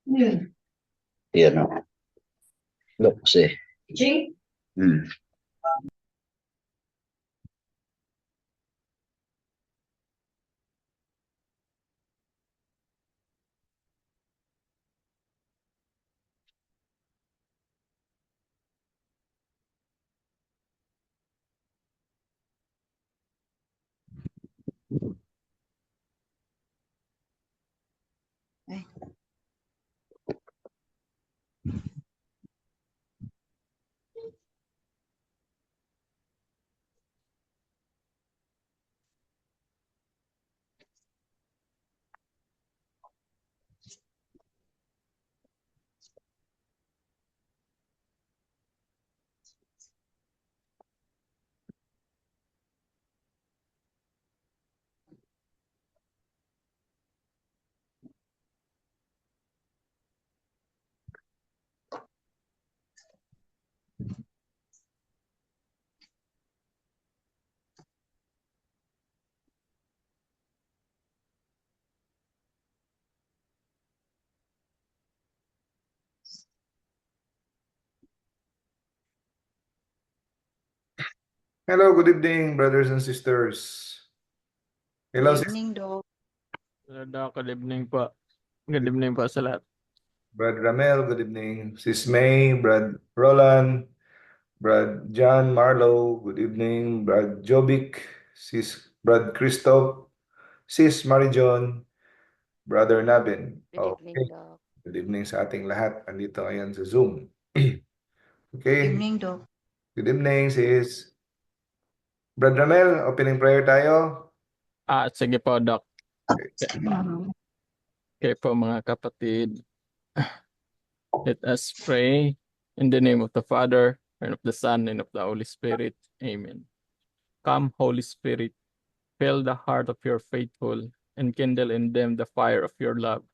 Yan o. Looks eh. Hmm. Hello, good evening, brothers and sisters. Hello, Good evening, Doc. Good evening po. Good evening po sa lahat. Brad Ramel, good evening. Sis May, Brad Roland, Brad John Marlowe, good evening. Brad Jobic, Sis Brad Christoph, Sis Marijon, Brother Nabin. Good Okay, evening, Doc. good evening sa ating lahat. Andito ngayon sa Zoom. Good Okay, evening, Doc. good evening, sis. Brad Ramel, opening prayer tayo. Sige po, Doc. Okay. Okay po mga kapatid. Let us pray in the name of the Father, and of the Son, and of the Holy Spirit. Amen. Come, Holy Spirit, fill the heart of your faithful, and kindle in them the fire of your love.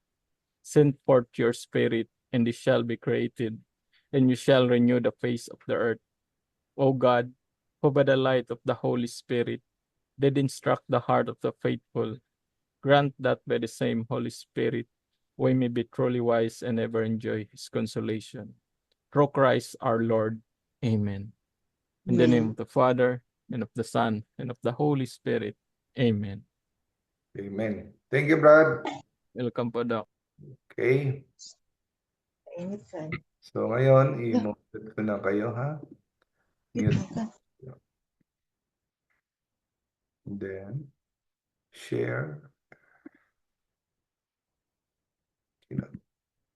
Send forth your Spirit, and they shall be created, and you shall renew the face of the earth. O God, who by the light of the Holy Spirit did instruct the heart of the faithful, grant that by the same Holy Spirit we may be truly wise and ever enjoy his consolation. Through Christ our Lord. Amen. In the name of the Father, and of the Son, and of the Holy Spirit. Amen. Amen. Thank you, Brad. Welcome po, Doc. Okay. So ngayon, i-mute ko na kayo, ha? Mute. And then, share.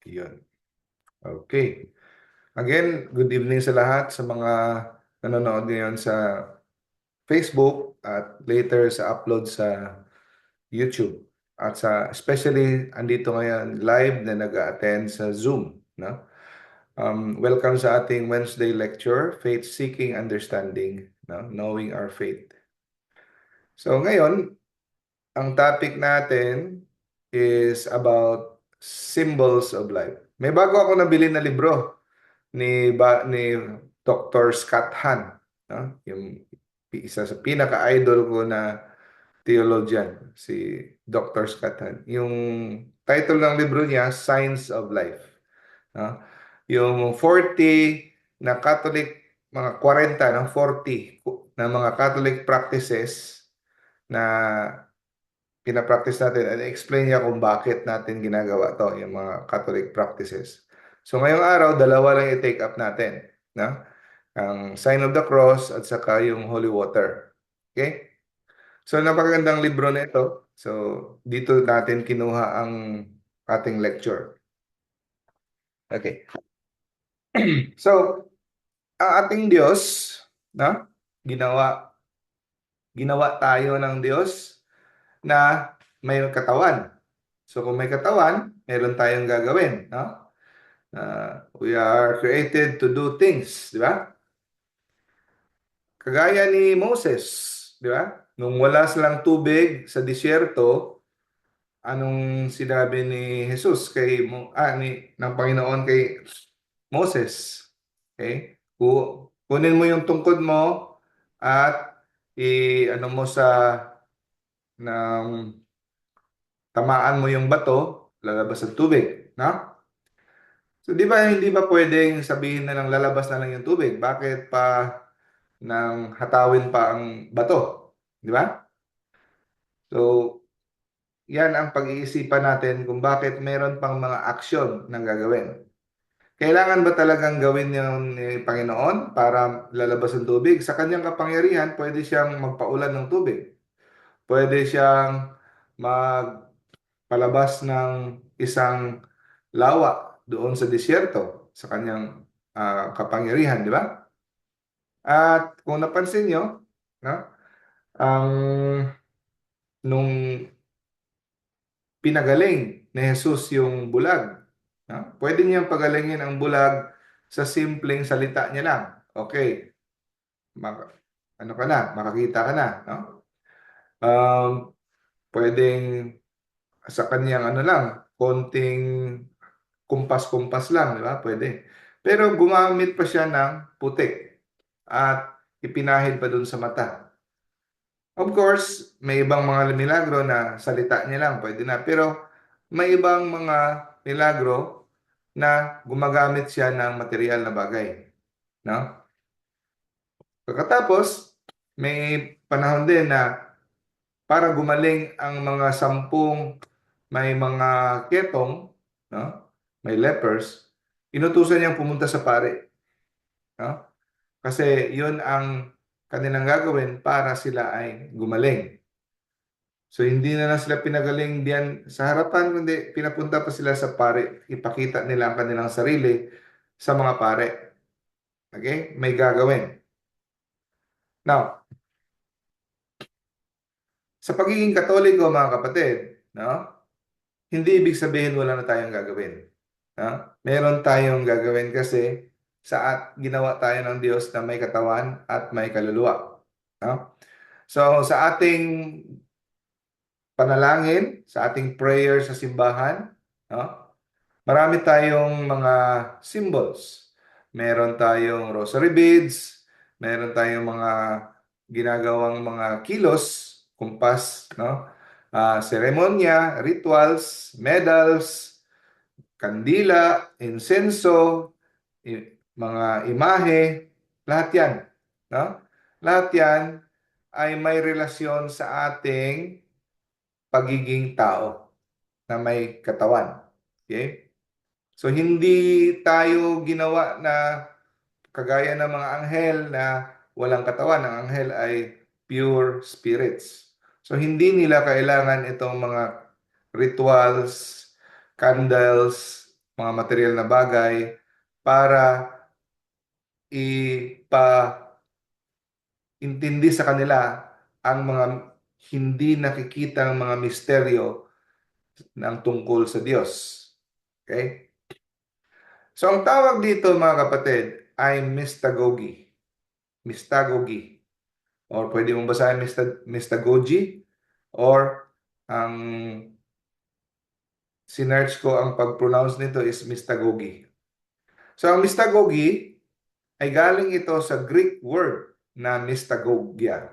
Yun. Okay. Again, good evening sa lahat sa mga nanonood ngayon sa Facebook at later sa upload sa YouTube. At sa especially andito ngayon live na nag-attend sa Zoom, no? Welcome sa ating Wednesday lecture, Faith Seeking Understanding, no? Knowing Our Faith. So ngayon, ang topic natin is about symbols of life. May bago ako nabili na libro ni Dr. Scott Hahn, no? Yung isa sa pinaka-idol ko na theologian, si Dr. Scott Hahn. Yung title ng libro niya, Signs of Life. No? Yung 40 na Catholic, mga 40, no? 40 na mga Catholic practices na pinapractice natin, and explain niya kung bakit natin ginagawa to, yung mga Catholic practices. So ngayong araw, dalawa lang i-take up natin, no? Ang Sign of the Cross at saka yung Holy Water. Okay? So napakagandang libro na ito. So dito natin kinuha ang ating lecture. Okay. So ang ating Diyos, no? Ginawa tayo ng Diyos na may katawan. So kung may katawan, meron tayong gagawin, no? We are created to do things, di ba? Kagaya ni Moses, di ba? Nung wala silang tubig sa disyerto, anong sinabi ni Jesus ng Panginoon kay Moses? Okay? Kunin mo yung tungkod mo at ano mo ng tamaan mo yung bato, lalabas ang tubig, no? So, di ba hindi ba pwedeng sabihin na lang lalabas na lang yung tubig? Bakit pa nang hatawin pa ang bato? Di ba? So, yan ang pag-iisipan natin kung bakit meron pang mga aksyon na gagawin. Kailangan ba talagang gawin yun ni Panginoon para lalabas ang tubig? Sa kanyang kapangyarihan, pwede siyang magpaulan ng tubig. Pwede siyang magpalabas ng isang lawa doon sa disyerto sa kanyang kapangyarihan, di ba? At kung napansin nyo, no, ang nung pinagaling ni Jesus yung bulag, no, pwede niyang pagalingin ang bulag sa simpleng salita niya lang. Okay, ano ka na, makakita ka na, no? Um, pwedeng sa kanyang ano lang, konting kumpas-kumpas lang, di ba? Pwede. Pero gumamit pa siya ng putik at ipinahid pa dun sa mata. Of course, may ibang mga milagro na salita niya lang, pwede na. Pero may ibang mga milagro na gumagamit siya ng material na bagay, no? Pagkatapos, may panahon din na para gumaling ang mga 10 may mga ketong, no? May lepers, inutusan niyang pumunta sa pare, no? Kasi 'yun ang kanilang gagawin para sila ay gumaling. So hindi na lang sila pinagaling diyan sa harapan, kundi pinapunta pa sila sa pare. Ipakita nila ang kanilang sarili sa mga pare. Okay? May gagawin. Now, sa pagiging Katoliko, mga kapatid, no? Hindi ibig sabihin wala na tayong gagawin. No? Meron tayong gagawin kasi ginawa tayo ng Diyos na may katawan at may kaluluwa. No? So sa ating panalangin, sa ating prayer sa simbahan, no? Marami tayong mga symbols. Meron tayong rosary beads, meron tayong mga ginagawang mga kilos, kumpas, no? Seremonya, rituals, medals, kandila, insenso, mga imahe, lahat yan, no? Lahat yan ay may relasyon sa ating pagiging tao na may katawan. Okay? So, hindi tayo ginawa na kagaya ng mga anghel na walang katawan. Ang anghel ay pure spirits. So, hindi nila kailangan itong mga rituals, candles, mga material na bagay para ipa-intindi sa kanila ang mga hindi nakikitang mga misteryo ng tungkol sa Diyos. Okay? So, ang tawag dito, mga kapatid, ay mystagogy. Mystagogy. Or pwede mong basahin mystagogy. Or, ang sinearch ko, ang pag-pronounce nito is mystagogy. So, ang mystagogy ay galing ito sa Greek word na mystagogia.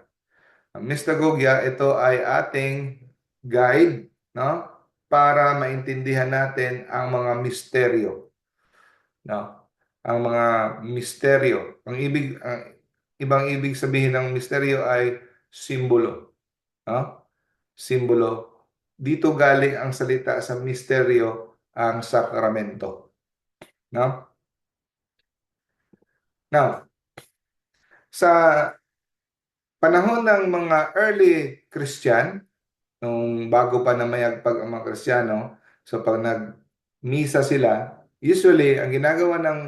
Ang mystagogia, ito ay ating guide, no? Para maintindihan natin ang mga misteryo. No? Ang mga misteryo. Ang ibang ibig sabihin ng misteryo ay simbolo. No? Simbolo. Dito galing ang salita sa misteryo, ang sakramento. No? Now, sa panahon ng mga early Christian, nung bago pa namayagpag ang mga Kristiyano, so pag nag-misa sila, usually, ang ginagawa ng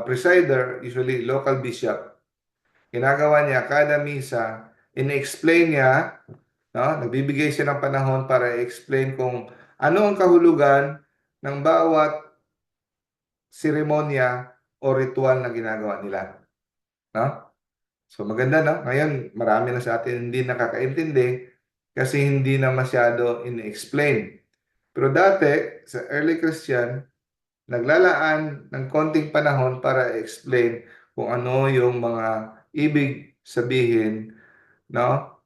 presider, usually local bishop, ginagawa niya kada misa, in-explain niya, no? Nagbibigay siya ng panahon para i-explain kung ano ang kahulugan ng bawat seremonya o ritual na ginagawa nila. No? So maganda, no? Ngayon, marami na sa atin hindi nakakaintindi kasi hindi na masyado in-explain. Pero dati, sa early Christian, naglalaan ng konting panahon para i-explain kung ano yung mga ibig sabihin, no,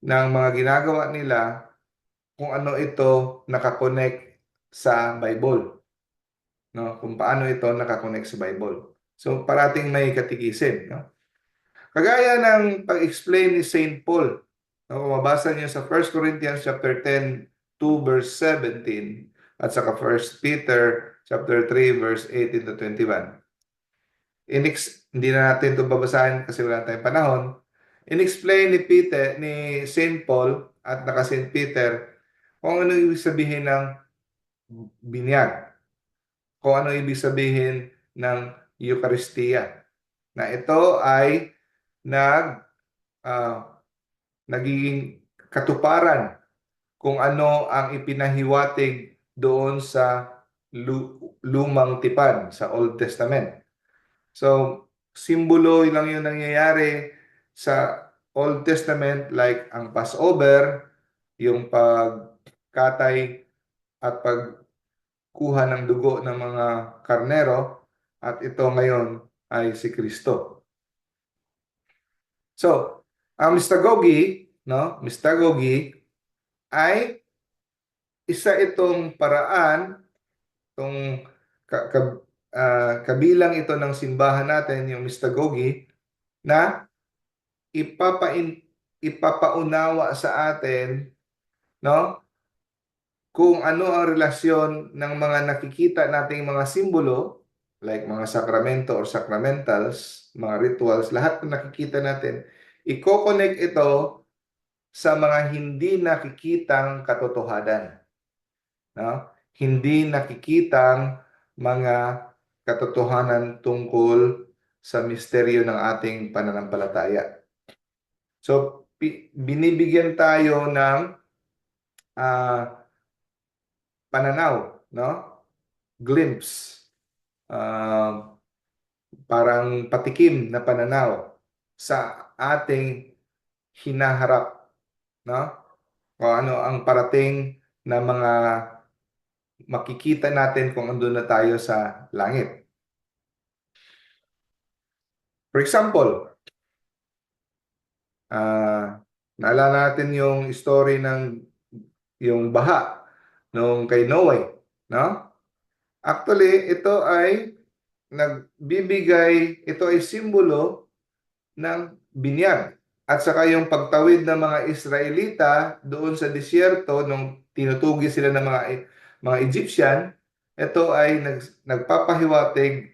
ng mga ginagawa nila, kung ano ito nakakonect sa Bible. no? Kung paano ito nakakonect sa Bible. So, parating may katikisin, no? Kagaya ng pag-explain ni Saint Paul, no? Kung mabasa niyo sa 1 Corinthians chapter 10, 2 verse 17, at saka 1 Peter chapter 3 verse 18 to 21. Hindi na natin ito babasahin kasi wala tayong panahon. In-explain ni Saint Paul at naka Saint Peter kung ano ibig sabihin ng binyag, kung ano ibig sabihin ng Eucharistia, na ito ay nagiging katuparan kung ano ang ipinahiwatig doon sa lumang tipan, sa Old Testament. So, simbolo lang yung nangyayari sa Old Testament, like ang Passover, yung pagkatay at pagkuha ng dugo ng mga karnero, at ito ngayon ay si Kristo. So, ang mystagogy, no? Mystagogy ay isa itong paraan, itong kabilang ito ng simbahan natin, yung mystagogy, na ipapaunawa sa atin, no, kung ano ang relasyon ng mga nakikita nating mga simbolo, like mga sakramento or sacramentals, mga rituals, lahat ng nakikita natin, i-connect ito sa mga hindi nakikitang katotohanan, no? Hindi nakikitang mga katotohanan tungkol sa misteryo ng ating pananampalataya. So, binibigyan tayo ng pananaw, no? Glimpse. Parang patikim na pananaw sa ating hinaharap, no? Kung ano ang parating na mga makikita natin kung andun na tayo sa langit. For example, naalala natin yung story ng yung baha nung kay Noe, no? Actually, ito ay ito ay simbolo ng binyag. At saka yung pagtawid ng mga Israelita doon sa disyerto nung tinutugi sila ng mga Egyptian, ito ay nagpapahiwatig,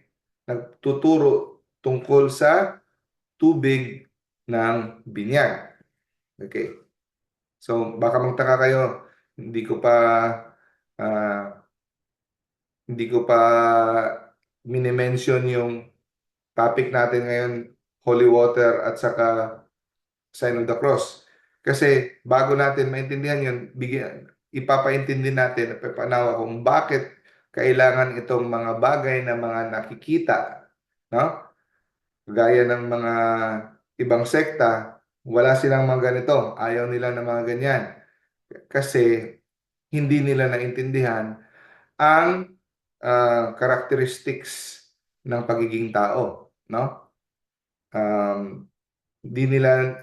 nagtuturo tungkol sa tubig ng binyag. Okay. So, baka magtaka kayo, hindi ko pa minimension yung topic natin ngayon, holy water at saka sign of the cross. Kasi bago natin maintindihan yun, ipapaintindi natin at papanawa kung bakit kailangan itong mga bagay na mga nakikita, no? Gaya ng mga ibang sekta, wala silang mga ganito, ayaw nila ng mga ganyan. Kasi hindi nila naintindihan ang characteristics ng pagiging tao, no?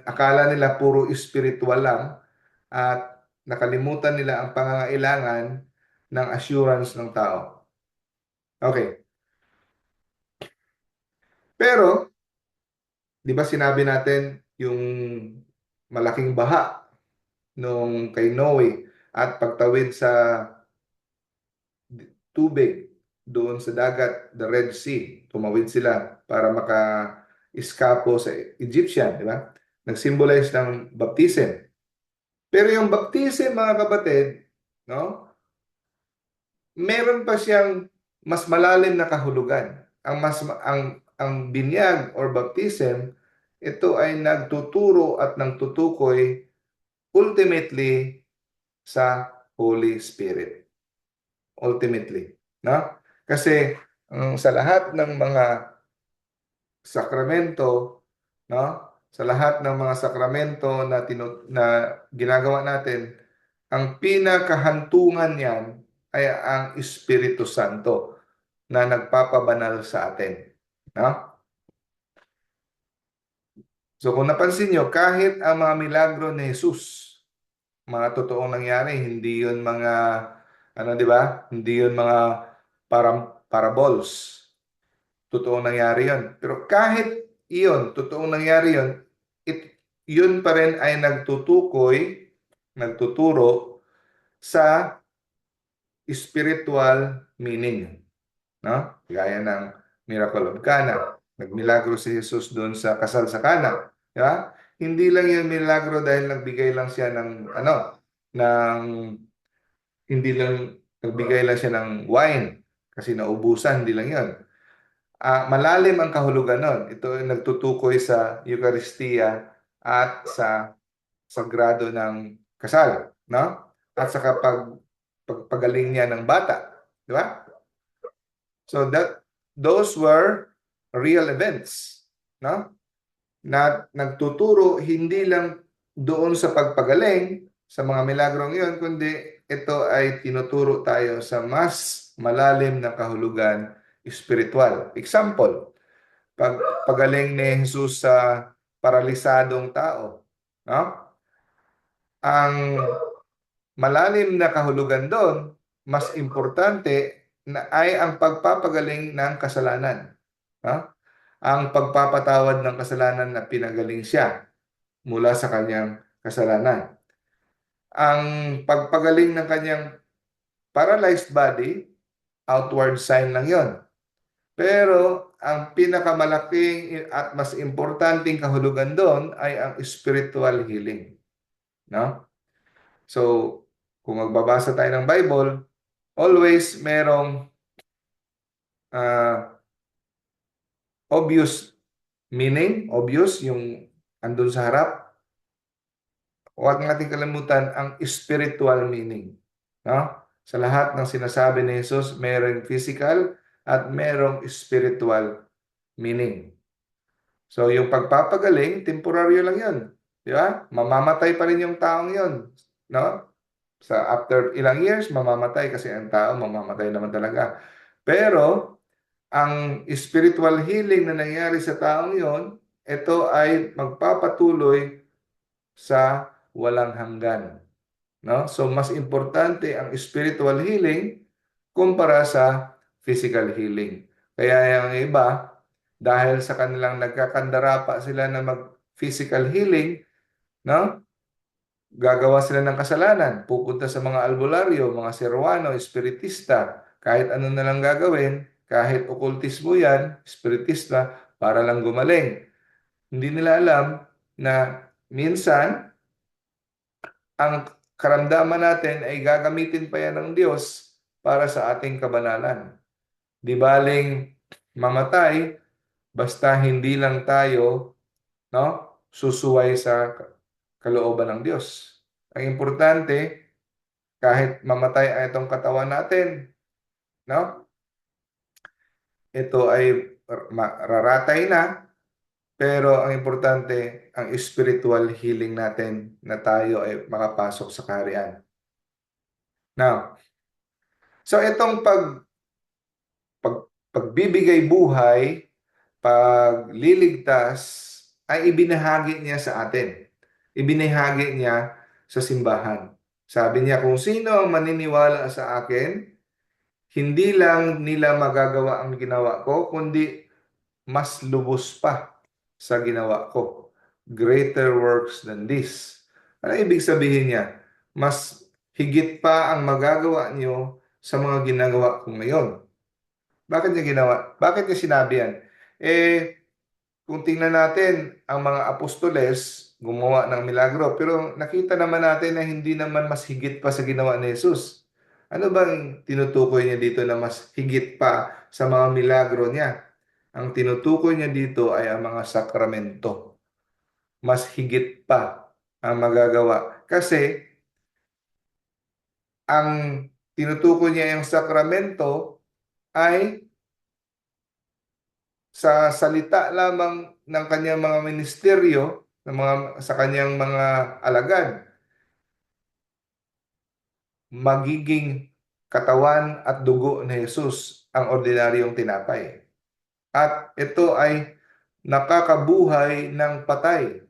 Akala nila puro spiritual lang at nakalimutan nila ang pangangailangan ng assurance ng tao. Okay. Pero, di ba sinabi natin yung malaking baha nung kay Noe at pagtawid sa tubig doon sa dagat, the Red Sea, tumawid sila para maka-iskapo sa Egyptian, di ba? Nag-symbolize ng baptism. Pero yung baptism, mga kapatid, no? Meron pa siyang mas malalim na kahulugan. Ang binyag or baptism, ito ay nagtuturo at nagtutukoy ultimately sa Holy Spirit. Ultimately, no? Kasi sa lahat ng mga sakramento, no? Sa lahat ng mga sakramento na ginagawa natin, ang pinakahantungan niyan ay ang Espiritu Santo na nagpapabanal sa atin, no? So kung napansin nyo, kahit ang mga milagro ni Jesus, mga totoong nangyari, hindi yun mga, di ba? Hindi yun mga parables. Totoong nangyari yun. Pero kahit iyon, totoong nangyari yun, yun pa rin ay nagtuturo sa spiritual meaning. No? Gaya ng miracle of Cana. Nagmilagro si Jesus doon sa kasal sa Cana. Di ba? Hindi lang yun milagro dahil nagbigay lang siya hindi lang nagbigay lang siya ng wine kasi naubusan, hindi lang yun. Malalim ang kahulugan nun. Ito ay nagtutukoy sa Eucharistia at sa sagrado ng kasal, no? At sa pagpagaling niya ng bata, di ba? So those were real events, no? Na nagtuturo hindi lang doon sa pagpagaling sa mga milagrong iyon, kundi ito ay tinuturo tayo sa mas malalim na kahulugan spiritual. Example, pagaling ni Jesus sa paralisadong tao, no? Ang malalim na kahulugan doon, mas importante ay ang pagpapagaling ng kasalanan. No? Ang pagpapatawad ng kasalanan na pinagaling siya mula sa kanyang kasalanan. Ang pagpagaling ng kanyang paralyzed body, outward sign lang yon. Pero ang pinakamalaking at mas importanteng kahulugan doon ay ang spiritual healing. No? So, kung magbabasa tayo ng Bible, always merong obvious meaning, obvious yung andun sa harap. Huwag natin kalimutan ang spiritual meaning. No? Sa lahat ng sinasabi ni Jesus, merong physical at merong spiritual meaning. So, yung pagpapagaling, temporaryo lang yun. Di ba? Mamamatay pa rin yung taong yun. No? After ilang years, mamamatay kasi ang tao, mamamatay naman talaga. Pero, ang spiritual healing na nangyari sa taong yon, ito ay magpapatuloy sa walang hanggan. No? So, mas importante ang spiritual healing kumpara sa physical healing. Kaya yung iba, dahil sa kanilang nagkakandara pa sila na mag-physical healing, no? Gagawa sila ng kasalanan, pupunta sa mga albularyo, mga serwano, espiritista, kahit ano na lang gagawin, kahit okultismo yan, espiritista, para lang gumaling. Hindi nila alam na minsan, ang karamdaman natin ay gagamitin pa yan ng Diyos para sa ating kabanalan. Di baling mamatay, basta hindi lang tayo, no, susuway sa kalooban ng Diyos. Ang importante, kahit mamatay ang itong katawan natin, no, ito ay raratay na, pero ang importante, ang spiritual healing natin na tayo ay makapasok sa kaharian. Now, so itong pagbibigay buhay, pagliligtas, ay ibinahagi niya sa atin. Ibinahagi niya sa simbahan. Sabi niya, kung sino ang maniniwala sa akin, hindi lang nila magagawa ang ginawa ko, kundi mas lubos pa sa ginawa ko. Greater works than this. Ano ibig sabihin niya? Mas higit pa ang magagawa niyo sa mga ginagawa ko ngayon. Bakit niya ginawa? Bakit niya sinabi yan? Kung tingnan natin, ang mga apostoles gumawa ng milagro, pero nakita naman natin na hindi naman mas higit pa sa ginawa ni Jesus. Ano bang tinutukoy niya dito na mas higit pa sa mga milagro niya? Ang tinutukoy niya dito ay ang mga sakramento. Mas higit pa ang magagawa. Kasi, ang tinutukoy niya yung sakramento ay sa salita lamang ng kanyang mga ministeryo, sa kanyang mga alagad, magiging katawan at dugo ni Jesus ang ordinaryong tinapay. At ito ay nakakabuhay ng patay,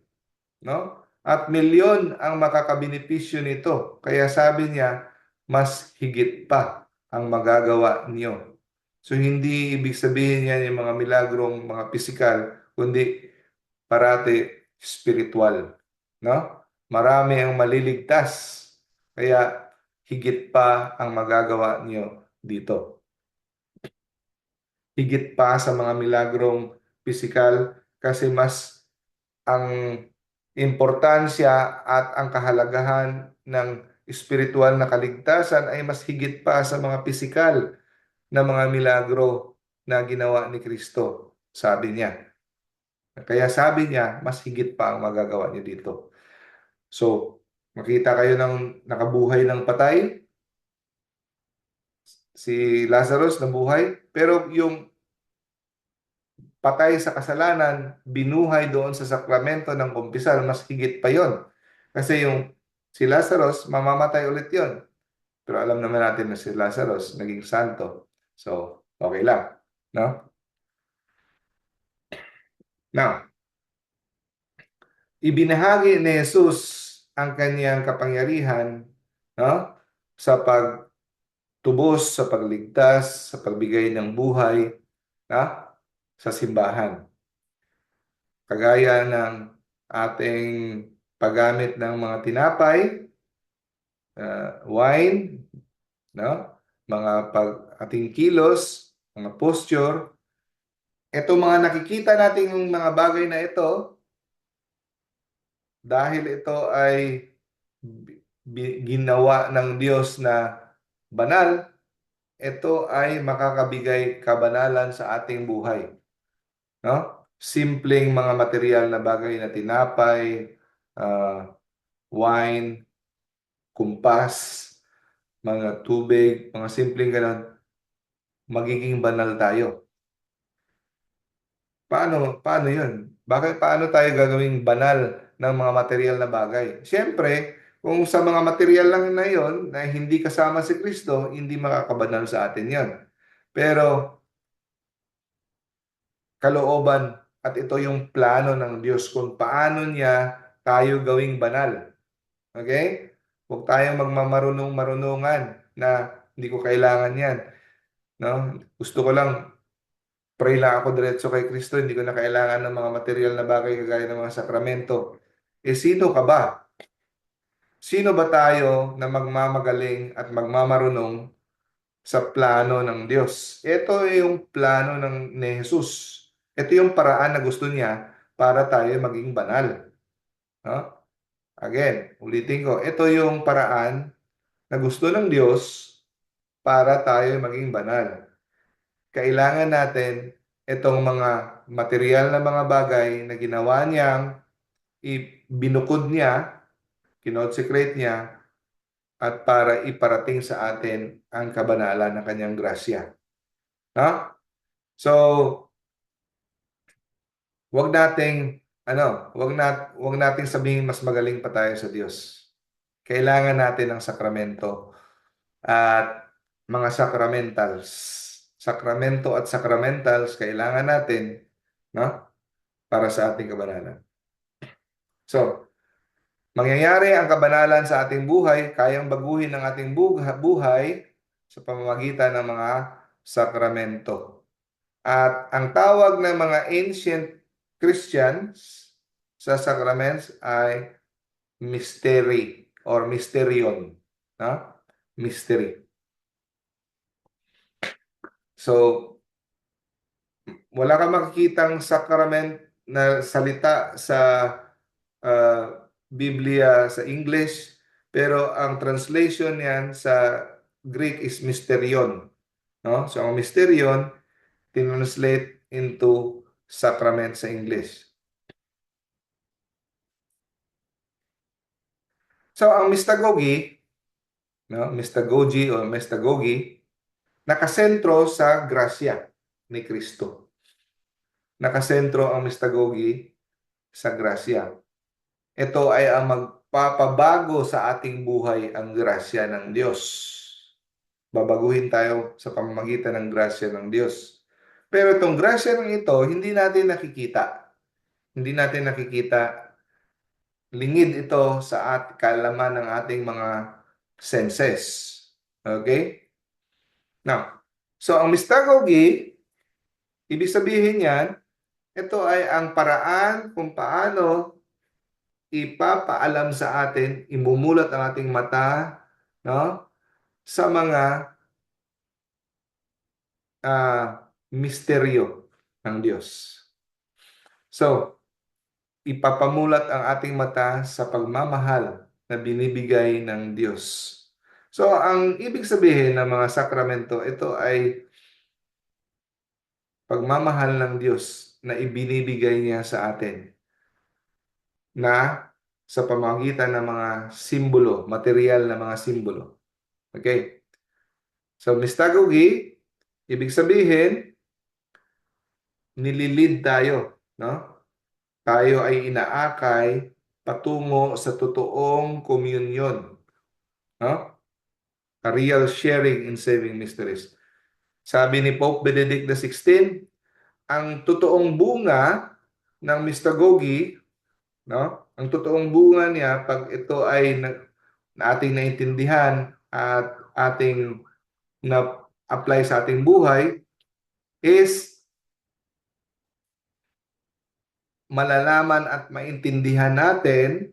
no? At milyon ang makakabenepisyo nito. Kaya sabi niya, mas higit pa ang magagawa niyo So, hindi ibig sabihin yan yung mga milagrong mga pisikal, kundi parati spiritual. No? Marami ang maliligtas. Kaya higit pa ang magagawa niyo dito. Higit pa sa mga milagrong pisikal kasi mas ang importansya at ang kahalagahan ng espiritual na kaligtasan ay mas higit pa sa mga pisikal na mga milagro na ginawa ni Kristo, sabi niya. Kaya sabi niya, mas higit pa ang magagawa niyo dito. So, makita kayo ng nakabuhay ng patay, si Lazarus nabuhay, pero yung patay sa kasalanan, binuhay doon sa sakramento ng kumpisal, mas higit pa yon. Kasi yung si Lazarus, mamamatay ulit yon. Pero alam naman natin na si Lazarus naging santo. So, okay lang. No? Now, ibinahagi ni Jesus ang kanyang kapangyarihan, no? Sa pagtubos, sa pagligtas, sa pagbigay ng buhay, no? Sa simbahan. Kagaya ng ating paggamit ng mga tinapay, wine, no? Mga ating kilos, mga posture. Ito mga nakikita nating mga bagay na ito, dahil ito ay ginawa ng Diyos na banal, ito ay makakabigay kabanalan sa ating buhay. No? Simpleng mga material na bagay na tinapay, wine, kumpas, mga tubig, mga simpleng ganon, magiging banal tayo. Paano yun? Paano tayo gagawing banal ng mga material na bagay? Siyempre, kung sa mga material lang na yon na hindi kasama si Kristo, hindi makakabanal sa atin yon. Pero, kalooban at ito yung plano ng Diyos kung paano niya tayo gawing banal. Okay? Huwag tayong magmamarunong-marunungan na hindi ko kailangan yan. No? Gusto ko lang, pray lang ako diretso kay Kristo, hindi ko na kailangan ng mga material na bagay kagaya ng mga sakramento. Sino ka ba? Sino ba tayo na magmamagaling at magmamarunong sa plano ng Diyos? Ito yung plano ni Jesus. Ito yung paraan na gusto niya para tayo maging banal. No? Again, ulitin ko, ito yung paraan na gusto ng Diyos para tayo maging banal. Kailangan natin itong mga material na mga bagay na ginawa niyang binukod niya, kinonsecrate niya, at para iparating sa atin ang kabanalan ng kanyang grasya. No? So, wag nating sabihin mas magaling pa tayo sa Diyos. Kailangan natin ng sakramento at mga sacramentals. Sakramento at sacramentals kailangan natin, no? Para sa ating kabanalan. So, mangyayari ang kabanalan sa ating buhay, kayang baguhin ang ating buhay sa pamamagitan ng mga sakramento. At ang tawag ng mga ancient Christians sa sacraments ay mystery or mysterion. No? Mystery. So, wala kang makikitang sacrament na salita sa Biblia sa English, pero ang translation niyan sa Greek is mysterion. No? So, ang mysterion, tinranslate into sacrament sa English. So, ang mystagogy, no? Mystagogy o mystagogy, nakasentro sa grasya ni Kristo. Nakasentro ang mystagogy sa grasya. Ito ay ang magpapabago sa ating buhay, ang grasya ng Diyos. Babaguhin tayo sa pamamagitan ng grasya ng Diyos. Pero itong grasya ng ito, hindi natin nakikita. Hindi natin nakikita. Lingid ito sa kaalaman ng ating mga senses. Okay? Now, So, ang mystagogy, ibig sabihin yan, ito ay ang paraan kung paano ipapaalam sa atin, imumulat ang ating mata, no, sa mga misteryo ng Diyos. So, ipapamulat ang ating mata sa pagmamahal na binibigay ng Diyos. So, ang ibig sabihin ng mga sakramento, ito ay pagmamahal ng Diyos na ibinibigay niya sa atin na sa pamamagitan ng mga simbolo, material na mga simbolo. Okay? So, mystagogy, ibig sabihin, nililid tayo, no? Tayo ay inaakay patungo sa totoong communion, no? A real sharing in saving mysteries. Sabi ni Pope Benedict XVI, ang totoong bunga ng mystagogy, no? Ang totoong bunga niya pag ito ay ating naintindihan at ating na-apply sa ating buhay is malalaman at maintindihan natin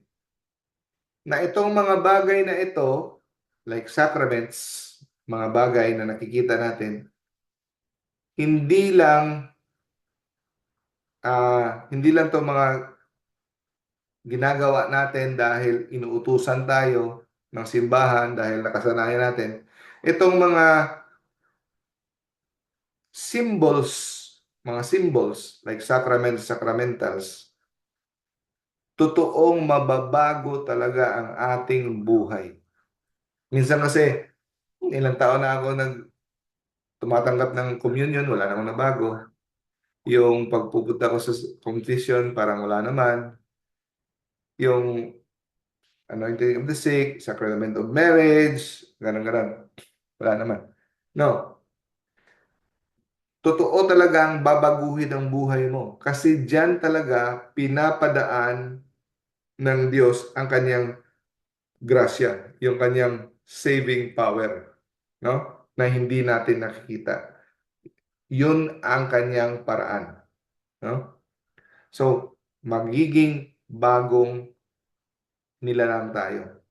na itong mga bagay na ito, like sacraments, mga bagay na nakikita natin, hindi lang to mga ginagawa natin dahil inuutusan tayo ng simbahan, dahil nakasanayan natin. Itong mga mga symbols like sacraments, sacramentals, totoong mababago talaga ang ating buhay. Minsan kasi, ilang taon na ako tumatanggap ng communion, wala namang nabago. Yung pagpupunta ko sa confession, parang wala naman. Yung anointing of the sick, sacrament of marriage, ganun. Wala naman. No. Totoo talagang babaguhin ang buhay mo. Kasi diyan talaga pinapadaan ng Diyos ang kanyang grasya, yung kanyang saving power, no? Na hindi natin nakikita. Yun ang kanyang paraan, no? So, magiging bagong nilalang tayo.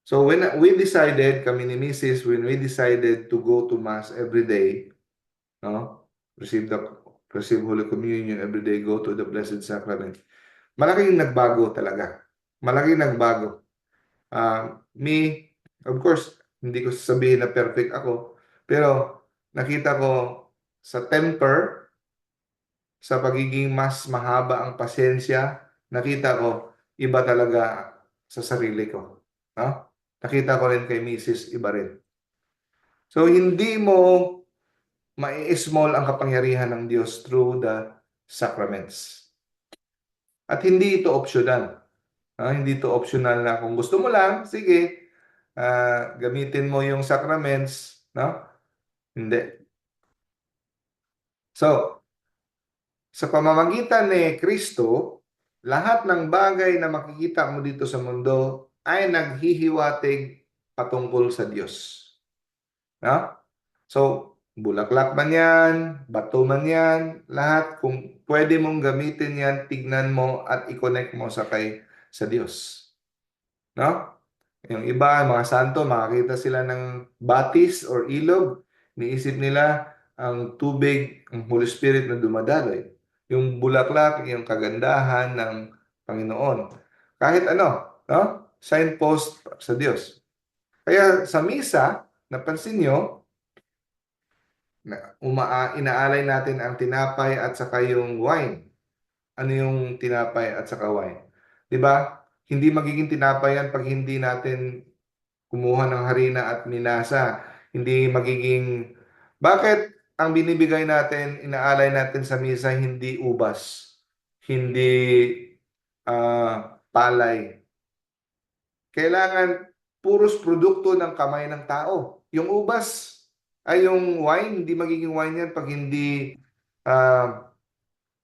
So, when we decided, kami ni Mrs., when we decided to go to Mass every day, no? Receive Holy Communion every day, go to the Blessed Sacrament. Malaking nagbago talaga. Malaking nagbago. Me, of course, hindi ko sasabihin na perfect ako, pero nakita ko sa temper, sa pagiging mas mahaba ang pasensya, nakita ko iba talaga sa sarili ko. No? Nakita ko rin kay Mrs. iba rin. So, hindi mo mai-small ang kapangyarihan ng Diyos through the sacraments. At hindi ito optional. Hindi ito optional na kung gusto mo lang, sige, gamitin mo yung sacraments, no? Hindi. So, sa pamamagitan ni Kristo, lahat ng bagay na makikita mo dito sa mundo ay naghihiwatig patungkol sa Diyos. No? So, bulaklak man yan, bato man yan, lahat, kung pwede mong gamitin yan, tignan mo at i-connect mo sa Diyos. No? Yung iba, mga santo, makakita sila ng batis or ilog, niisip nila ang tubig, ang Holy Spirit na dumadaloy. Yung bulaklak, yung kagandahan ng Panginoon. Kahit ano, no? Signpost sa Diyos. Kaya sa misa, napansin nyo, inaalay natin ang tinapay at saka yung wine. Ano yung tinapay at saka wine? 'Di ba? Hindi magiging tinapay yan pag hindi natin kumuha ng harina at minasa. Hindi magiging... Bakit ang binibigay natin, inaalay natin sa misa, hindi ubas, hindi palay? Kailangan puros produkto ng kamay ng tao. Yung ubas, yung wine, hindi magiging wine yan pag hindi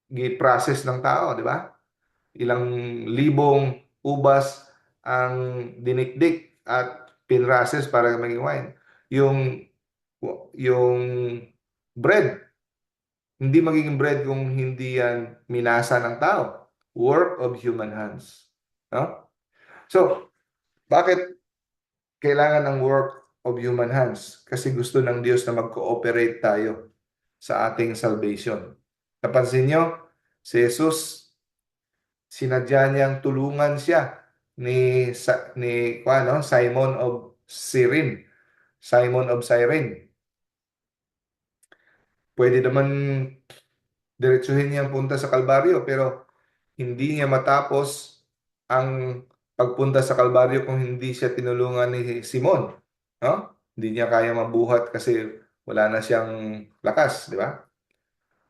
i-process ng tao, di ba? Ilang libong ubas ang dinikdik at pinrases para maging wine. Yung yung bread. Hindi magiging bread kung hindi yan minasa ng tao. Work of human hands. No? So, bakit kailangan ng work of human hands? Kasi gusto ng Diyos na mag-cooperate tayo sa ating salvation. Napansin nyo, si Jesus, sinadya niyang tulungan siya ni Simon of Cyrene. Simon of Cyrene. Pwede naman diretsuhin niyang punta sa Kalbaryo, pero hindi niya matapos ang pagpunta sa Kalbaryo kung hindi siya tinulungan ni Simon. No? Hindi niya kaya mabuhat kasi wala na siyang lakas, di ba?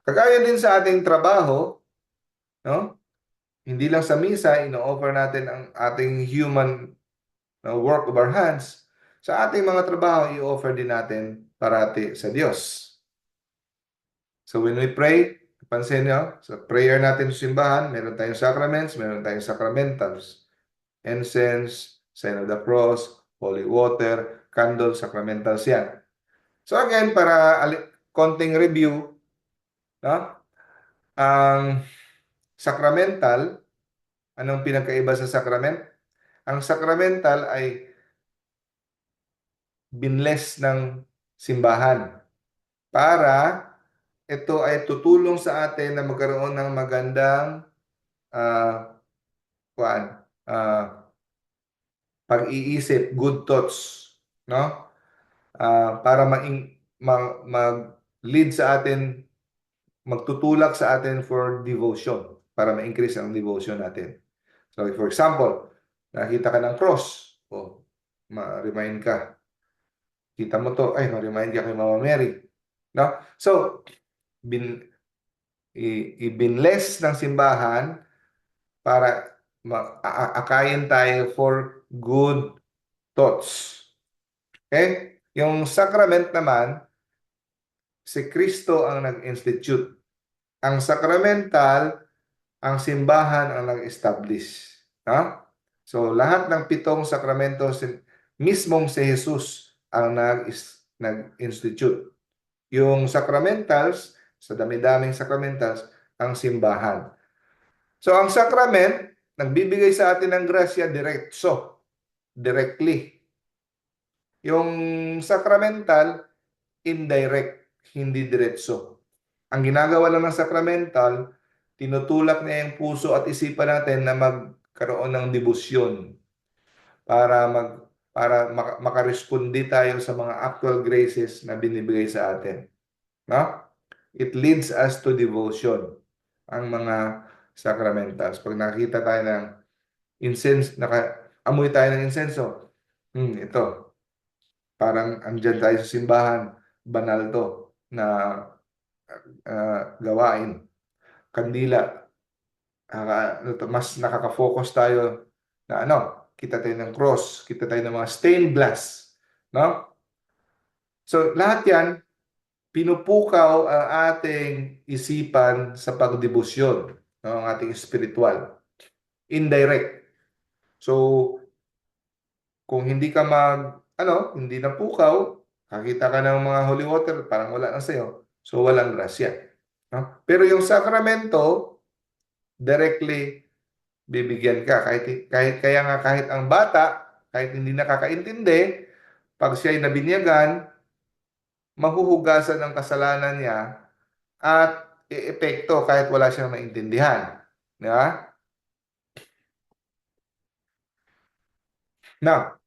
Kagaya din sa ating trabaho, no? Hindi lang sa misa, ino-offer natin ang ating human work of our hands. Sa ating mga trabaho, i-offer din natin parati sa Diyos. So when we pray, pansin nyo, sa prayer natin sa simbahan, meron tayong sacraments, meron tayong sacramentals. Incense, sign of the cross, holy water, candle, sacramentals yan. So again, para konting review, no? Ang sacramental, anong pinagkaiba sa sacrament? Ang sacramental ay binless ng simbahan para ito ay tutulong sa atin na magkaroon ng magandang uh, pag-iisip, good thoughts, no? Para mag-lead sa atin, magtutulak sa atin for devotion, para ma-increase ang devotion natin. So, for example, nakita ka ng cross, ma-remind ka. Kita mo to, ay, ma-remind ka kay Mama Mary. No? So, i-binless ng simbahan para akayin tayo for good thoughts. Okay? Yung sacrament naman, si Kristo ang nag-institute. Ang sacramental, ang simbahan ang nag-establish. No? So, lahat ng 7 sakramento, mismong si Jesus ang nag-institute. Yung sacramentals, sa dami-daming sacramentals, ang simbahan. So, ang sacrament, nagbibigay sa atin ng grasya directly. Yung sacramental, indirect, hindi diretso. Ang ginagawa lang ng sacramental, tinutulak niya yung puso at isipan natin na magkaroon ng debosyon para makarespondi tayo sa mga actual graces na binibigay sa atin. No? It leads us to devotion, ang mga sacramentals. Pag nakita tayo ng incense, amoy tayo ng insenso, ito, parang andyan tayo sa simbahan, banal to na gawain. Kandila, mas nakaka-focus tayo na kita tayo ng cross, kita tayo ng mga stained glass. No? So, lahat yan, pinupukaw ang ating isipan sa pagdebosyon, no? Ang ating spiritual. Indirect. So, kung hindi ka hindi napukaw, kakita ka ng mga holy water, parang wala na sa'yo. So, walang grasya. No? Pero yung sakramento, directly bibigyan ka. Kaya nga kahit ang bata, kahit hindi nakakaintindi, pag siya'y nabinyagan, mahuhugasan ng kasalanan niya at epekto kahit wala siyang maintindihan. Di ba? Now,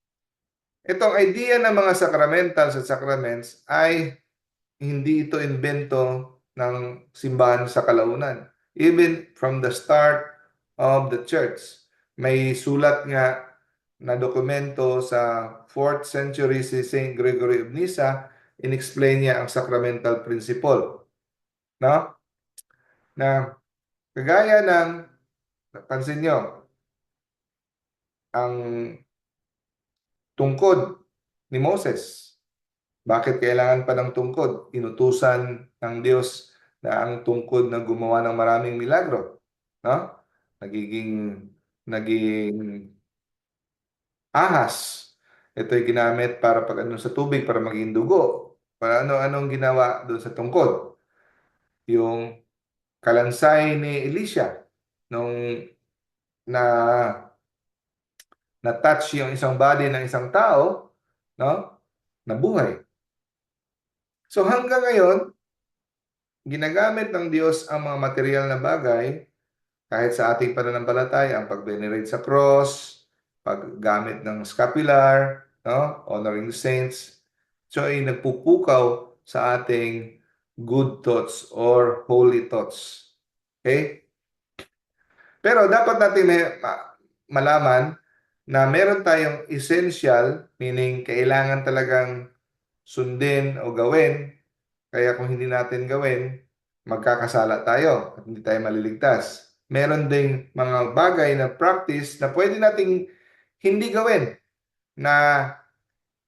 itong idea ng mga sacramentals at sacraments ay hindi ito invento ng simbahan sa kalaunan. Even from the start of the church, may sulat nga na dokumento sa 4th century si St. Gregory of Nyssa, in-explain niya ang sacramental principle. No? Na kagaya ng, pansin nyo, ang tungkod ni Moses. Bakit kailangan pa ng tungkod? Inutusan ng Diyos na ang tungkod na gumawa ng maraming milagro. No? Naging ahas. Ito'y ginamit para sa tubig para maging dugo. Ano-anong ginawa doon sa tungkod? Yung kalansay ni Elisha nung na na-touch yung isang body ng isang tao, no? Nabuhay. So hanggang ngayon, ginagamit ng Diyos ang mga material na bagay kahit sa ating pananampalataya, ang pag-venerate sa cross, paggamit ng scapular, no? Honoring the saints. So ay nagpupukaw sa ating good thoughts or holy thoughts. Okay? Pero dapat natin malaman na meron tayong essential, meaning kailangan talagang sundin o gawin. Kaya kung hindi natin gawin, magkakasala tayo at hindi tayo maliligtas. Meron ding mga bagay na practice na pwede nating hindi gawin na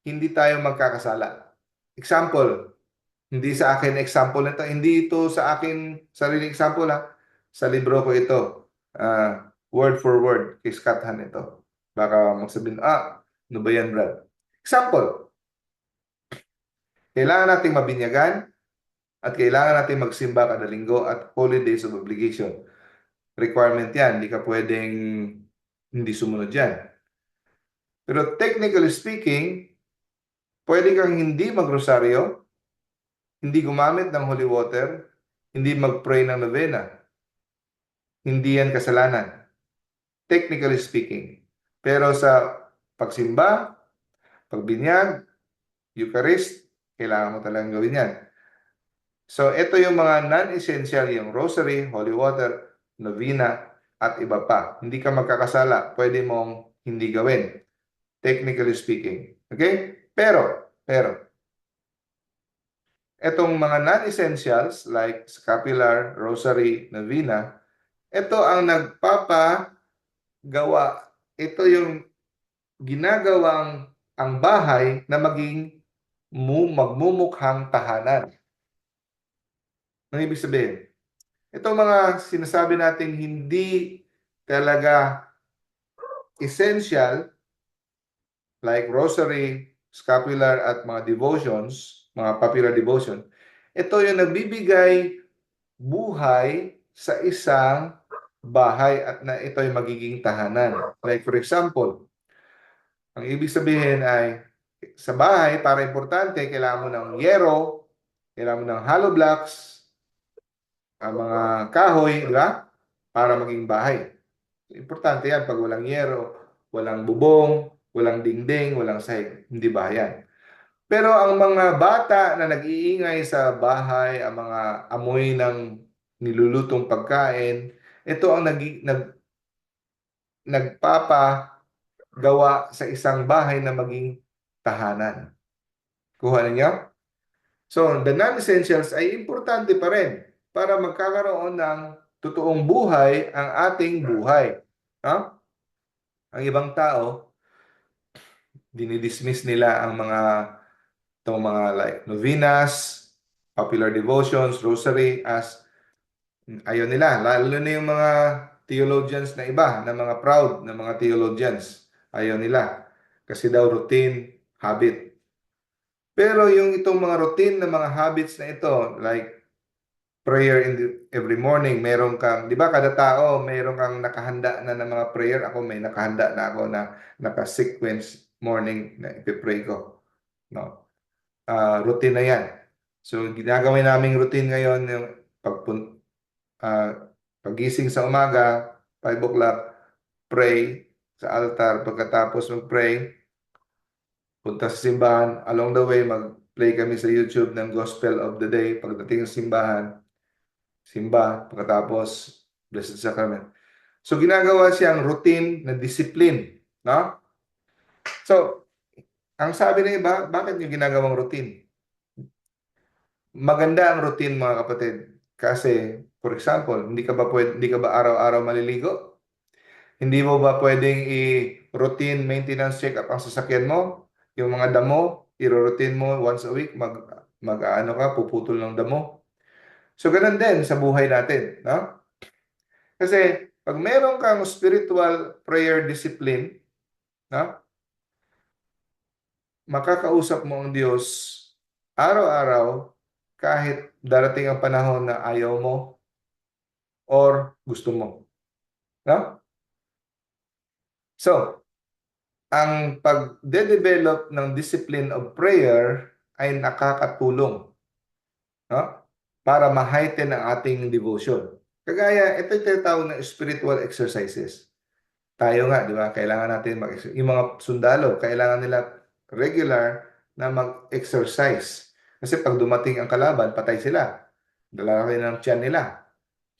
hindi tayo magkakasala. Example, hindi sa akin example nito, hindi ito sa akin sariling example ha. Sa libro ko ito, word for word, kay Scott Hahn ito. Baka magsabihin, ano ba yan, Brad? Example, kailangan nating mabinyagan at kailangan natin magsimba kada linggo at holy days of obligation. Requirement yan. Hindi ka pwedeng hindi sumunod yan. Pero technically speaking, pwede kang hindi magrosaryo, hindi gumamit ng holy water, hindi mag-pray ng novena. Hindi yan kasalanan. Technically speaking. Pero sa pagsimba, pagbinyag, Eucharist, kailangan mo talagang gawin yan. So, ito yung mga non-essential, yung rosary, holy water, novena, at iba pa. Hindi ka magkakasala. Pwede mong hindi gawin. Technically speaking. Okay? Pero, etong mga non-essentials like scapular, rosary, novena, ito ang nagpapagawa. Ito yung ginagawang ang bahay na maging magmumukhang tahanan. Ano ibig sabihin? Itong mga sinasabi natin hindi talaga essential like rosary, scapular at mga devotions, mga popular devotion, ito yung nagbibigay buhay sa isang bahay at na ito ay magiging tahanan. Like for example, ang ibig sabihin ay sa bahay, para importante, kailangan mo ng yero, kailangan mo ng hollow blocks, ang mga kahoy, di ba? Para maging bahay. Importante yan. Pag walang yero, walang bubong, walang dingding, walang sahig, hindi bahayan. Pero ang mga bata na nag-iingay sa bahay, ang mga amoy ng nilulutong pagkain, ito ang nagpapagawa sa isang bahay na maging tahanan. Kuha ninyo? So, the non-essentials ay importante pa rin para magkakaroon ng totoong buhay ang ating buhay. No? Ang ibang tao, dinidismiss nila ang itong mga like novenas, popular devotions, rosary as ayaw nila. Lalo na yung mga theologians na iba, na mga proud na mga theologians. Ayaw nila. Kasi daw routine, habit. Pero yung itong mga routine na mga habits na ito, like prayer every morning, meron kang, di ba kada tao, meron kang nakahanda na ng mga prayer. Ako may nakahanda na ako na naka-sequence morning na ipipray ko. No? Routine na yan. So, ginagawin naming routine ngayon, yung pagising sa umaga, 5 o'clock, pray sa altar. Pagkatapos mag-pray, punta sa simbahan. Along the way, mag-play kami sa YouTube ng Gospel of the Day. Pagdating sa simbahan, simba, pagkatapos, Blessed Sacrament. So, ginagawa siyang routine na discipline. No? So, ang sabi ng iba, bakit yung ginagawang routine? Maganda ang routine, mga kapatid. Kasi, for example, hindi ka ba araw-araw maliligo? Hindi mo ba pwedeng i-routine maintenance check-up ang sasakyan mo? Yung mga damo, i-routine mo once a week, puputol ng damo. So, ganun din sa buhay natin, no? Kasi, pag meron kang spiritual prayer discipline, no? Makakausap mo ang Diyos araw-araw kahit darating ang panahon na ayaw mo or gusto mo. No? So, ang pag-develop ng discipline of prayer ay nakakatulong, no? Para ma-heighten ang ating devotion. Kagaya, ito yung tinatawag na spiritual exercises. Tayo nga, di ba? Kailangan natin yung mga sundalo, kailangan nila regular na mag-exercise. Kasi pag dumating ang kalaban, patay sila. Lalaki ng tiyan nila.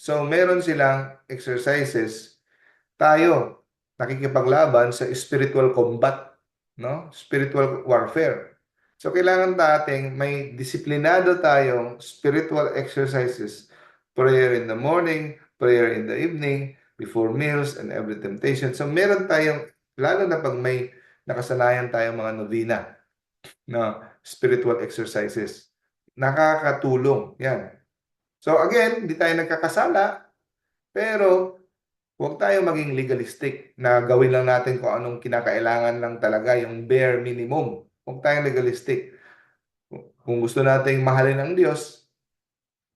So, meron silang exercises. Tayo, nakikipaglaban sa spiritual combat, no? Spiritual warfare. So, kailangan nating may disiplinado tayong spiritual exercises. Prayer in the morning, prayer in the evening, before meals, and every temptation. So, meron tayong, lalo na pag may nakasanayan tayong mga novena, no? Spiritual exercises. Nakakatulong. Yan. So, again, hindi tayo nagkakasala, pero huwag tayong maging legalistic na gawin lang natin kung anong kinakailangan lang talaga, yung bare minimum. Huwag tayong legalistic. Kung gusto nating mahalin ang Diyos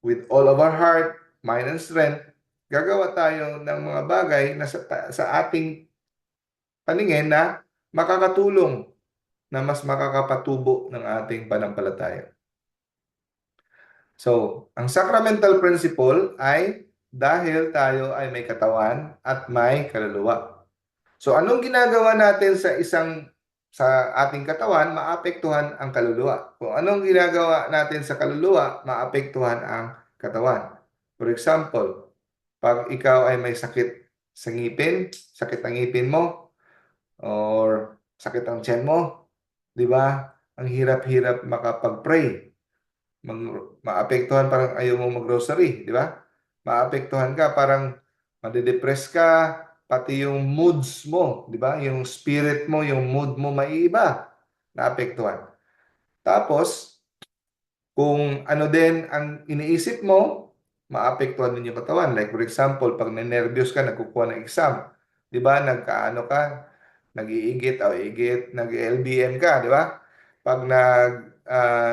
with all of our heart, mind, and strength, gagawa tayo ng mga bagay na sa ating paningin na makakatulong, na mas makakapatubo ng ating panampalataya. So, ang sacramental principle ay dahil tayo ay may katawan at may kaluluwa. So, anong ginagawa natin sa ating katawan, maapektuhan ang kaluluwa. Kung anong ginagawa natin sa kaluluwa, maapektuhan ang katawan. For example, pag ikaw ay may sakit sa ngipin, sakit ang ngipin mo, or sakit ang tiyan mo, di ba? Ang hirap-hirap makapag-pray. Maapektuhan, parang ayaw mo mag-grocery, di ba? Maapektuhan ka, parang madidepress ka, pati yung moods mo, di ba? Yung spirit mo, yung mood mo maiiba, naapektuhan. Tapos, kung ano din ang iniisip mo, maapektuhan din yung katawan. Like for example, pag na-nervyos ka, nagkukuha ng exam, di ba? Nagkaano ka, nag-iigit o igit, nag-LBM ka, di ba? Pag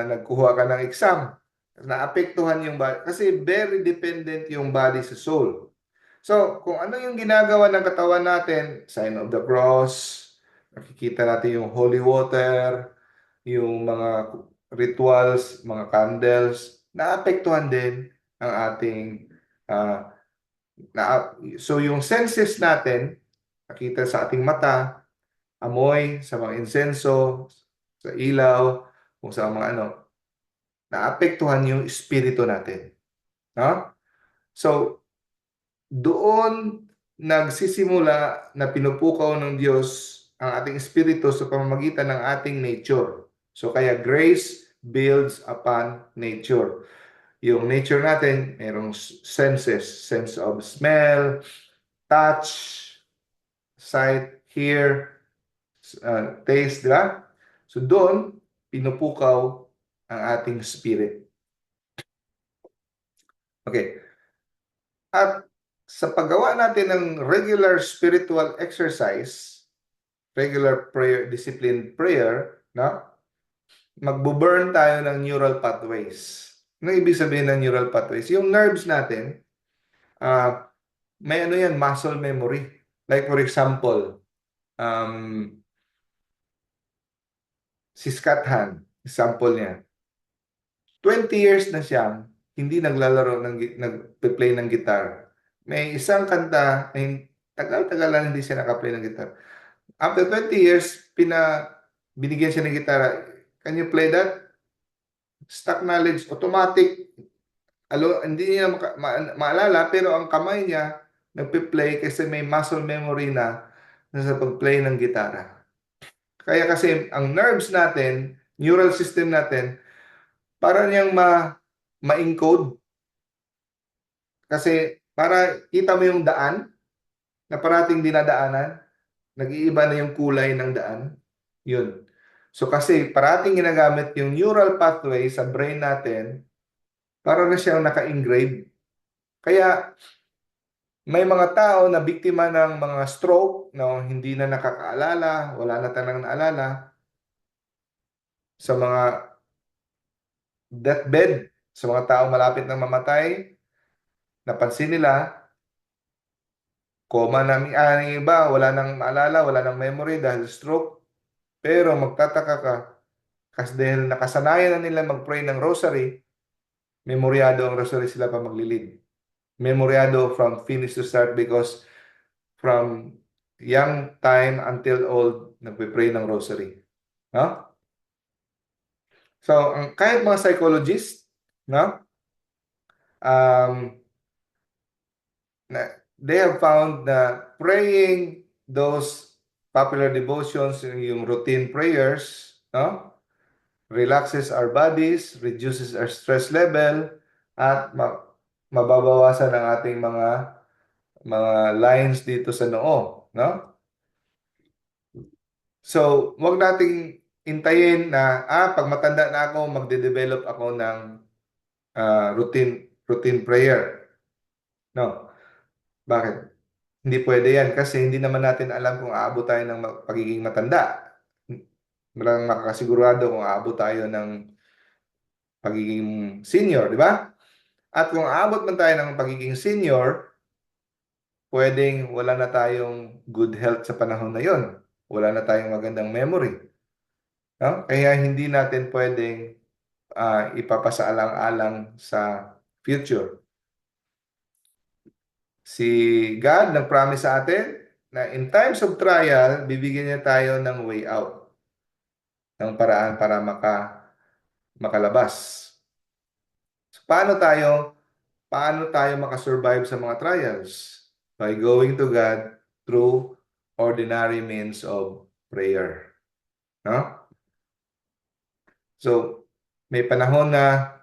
nagkuha ka ng exam, naapektuhan yung body. Kasi very dependent yung body sa soul. So, kung ano yung ginagawa ng katawan natin, sign of the cross, nakikita natin yung holy water, yung mga rituals, mga candles, naapektuhan din ang ating so yung senses natin, nakita sa ating mata, amoy, sa mga insenso, sa ilaw, kung sa mga naapektuhan yung espiritu natin. No? So, doon nagsisimula na pinupukaw ng Diyos ang ating espiritu sa pamamagitan ng ating nature. So, kaya grace builds upon nature. Yung nature natin, mayroong senses, sense of smell, touch, sight, hear, taste, di ba? So, doon, pinupukaw ang ating spirit. Okay. At sa paggawa natin ng regular spiritual exercise, regular prayer, disciplined prayer, no? Magbo-burn tayo ng neural pathways. Ano ibig sabihin ng neural pathways? Yung nerves natin, may yan, muscle memory. Like for example, si Scott Hahn, example niya, 20 years na siyang hindi naglalaro nagpe-play ng guitar. May isang kanta na tagal-tagal lang hindi siya nakaplay ng guitar. After 20 years, binigyan siya ng gitara. Can you play that? Stock knowledge, automatic. Hindi niya maalala, pero ang kamay niya nagpe-play kasi may muscle memory na sa pag-play ng gitara. Kaya kasi ang nerves natin, neural system natin, para niyang ma-encode. Kasi para kita mo yung daan na parating dinadaanan, nag-iiba na yung kulay ng daan. Yun. So kasi parating ginagamit yung neural pathway sa brain natin para na siyang naka-engrave. Kaya may mga tao na biktima ng mga stroke na hindi na nakakaalala, wala na talagang naalala sa mga deathbed, sa mga tao malapit na mamatay, napansin nila, coma na, yung iba, wala nang maalala, wala nang memory dahil stroke. Pero magtataka ka, kasi dahil nakasanayan na nila mag-pray ng rosary, memoryado ang rosary sila pa maglilid. Memoryado from finish to start because from young time until old, nagpe-pray ng rosary. No? So, kahit mga psychologists, no? They have found na praying those popular devotions, yung routine prayers, no? Relaxes our bodies, reduces our stress level, at mababawasan ang ating mga lines dito sa noo, no? So, wag nating intayin na pag matanda na ako, magde-develop ako ng routine prayer. No. Bakit? Hindi pwede yan kasi hindi naman natin alam kung aabot tayo ng pagiging matanda. Walang makakasigurado kung aabot tayo ng pagiging senior, di ba? At kung aabot man tayo ng pagiging senior, pwedeng wala na tayong good health sa panahon na yon. Wala na tayong magandang memory. No? Kaya hindi natin pwedeng ipapasaalang-alang sa future. Si God nag-promise sa atin na in times of trial, bibigyan niya tayo ng way out. Ng paraan para makalabas. So, paano tayo makasurvive sa mga trials? By going to God through ordinary means of prayer. No? So, may panahon na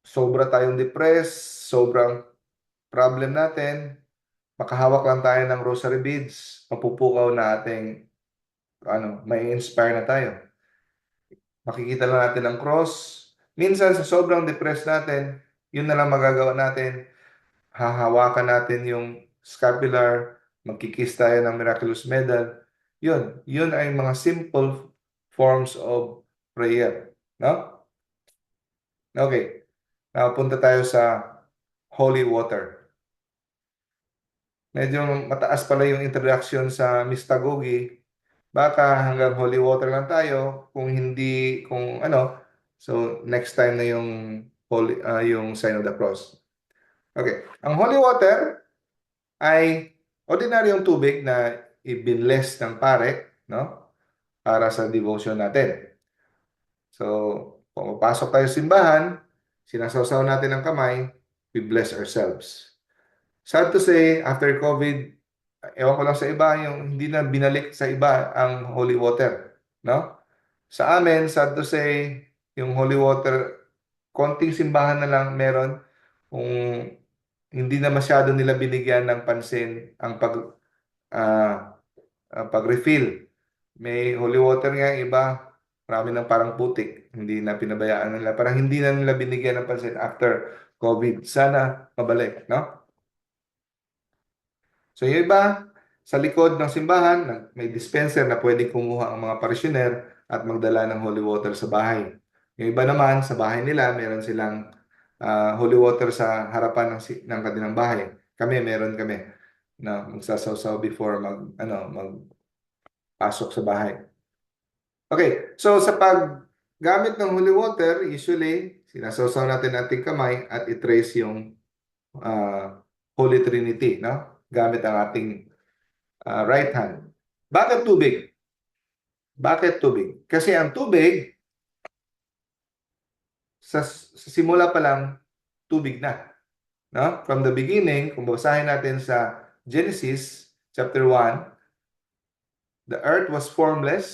sobra tayong depressed, sobrang problem natin, makahawak lang tayo ng rosary beads, mapupukaw na ating may inspire na tayo. Makikita lang natin ang cross. Minsan sa sobrang depressed natin, yun na lang magagawa natin. Hahawakan natin yung scapular, magkikiss tayo ng miraculous medal. Yun ay mga simple forms of prayer. No? Okay. Napunta tayo sa holy water. Medyo mataas pala yung introduction sa mystagogy. Baka hanggang holy water lang tayo so next time na yung yung sign of the cross. Okay, ang holy water ay ordinaryong tubig na ibinless ng pare, no? Para sa devotion natin. So, pumapasok tayo sa simbahan, sinasawsaw natin ang kamay, we bless ourselves. Sad to say, after COVID, ewan ko lang sa iba, yung hindi na binalik sa iba ang holy water. No? Sa amin, sad to say, yung holy water, konting simbahan na lang meron. Kung hindi na masyado nila binigyan ng pansin ang pag-refill. May holy water nga, iba, marami ng parang putik. Hindi na pinabayaan nila. Parang hindi na nila binigyan ng pansin after COVID. Sana mabalik, no? So yung iba, sa likod ng simbahan, may dispenser na pwede kumuha ang mga parishioner at magdala ng holy water sa bahay. Yung iba naman, sa bahay nila, meron silang holy water sa harapan ng kanilang bahay. Meron kami na magsasawsaw before magpasok sa bahay. Okay, so sa paggamit ng holy water, usually, sinasawsaw natin ating kamay at i-trace yung Holy Trinity, no? Gamit ang ating right hand. Bakit tubig? Bakit tubig? Kasi ang tubig, sa simula pa lang, tubig na. No? From the beginning, kung basahin natin sa Genesis chapter 1, the earth was formless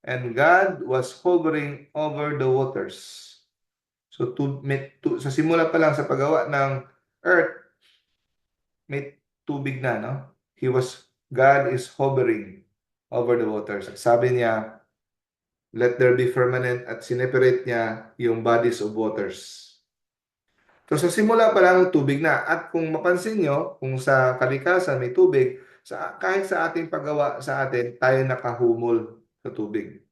and God was hovering over the waters. So, sa simula pa lang sa paggawa ng earth, may tubig na, no? God is hovering over the waters. Sabi niya, let there be firmament, at sineperate niya yung bodies of waters. So sa simula pa lang tubig na. At kung mapansin nyo, kung sa kalikasan may tubig, kahit sa ating paggawa sa atin, tayo nakahumol sa tubig.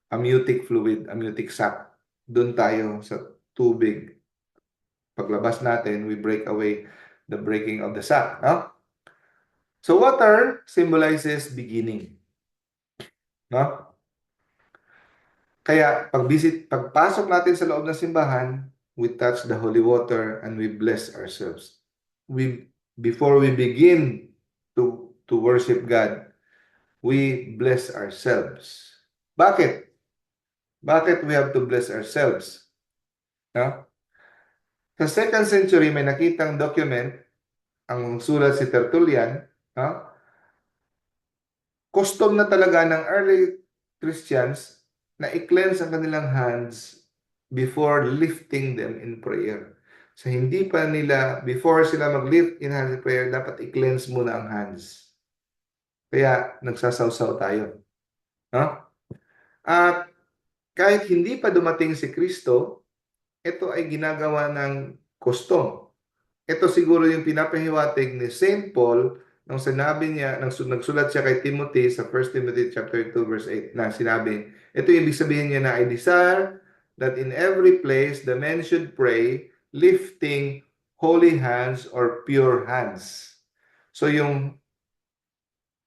Amniotic fluid, amniotic sac. doon tayo sa tubig. Paglabas natin, we break away the breaking of the sack. No? So water symbolizes beginning. No? Kaya pagpasok natin sa loob ng simbahan, we touch the holy water and we bless ourselves. Before we begin to worship God, we bless ourselves. Bakit? Bakit we have to bless ourselves? No? Sa 2nd century, may nakitang document, ang sulat si Tertullian, no? Custom na talaga ng early Christians na i-cleanse ang kanilang hands before lifting them in prayer. So hindi pa nila, before sila mag-lift in hands in prayer, dapat i-cleanse muna ang hands. Kaya nagsasawsaw tayo. No? At kahit hindi pa dumating si Kristo, ito ay ginagawa ng custom. Ito siguro yung pinapahiwatig ni St. Paul nung sinabi niya, nagsulat siya kay Timothy sa 1 Timothy chapter 2 verse 8 na sinabi, ito yung ibig sabihin niya na I desire that in every place the men should pray lifting holy hands or pure hands. So yung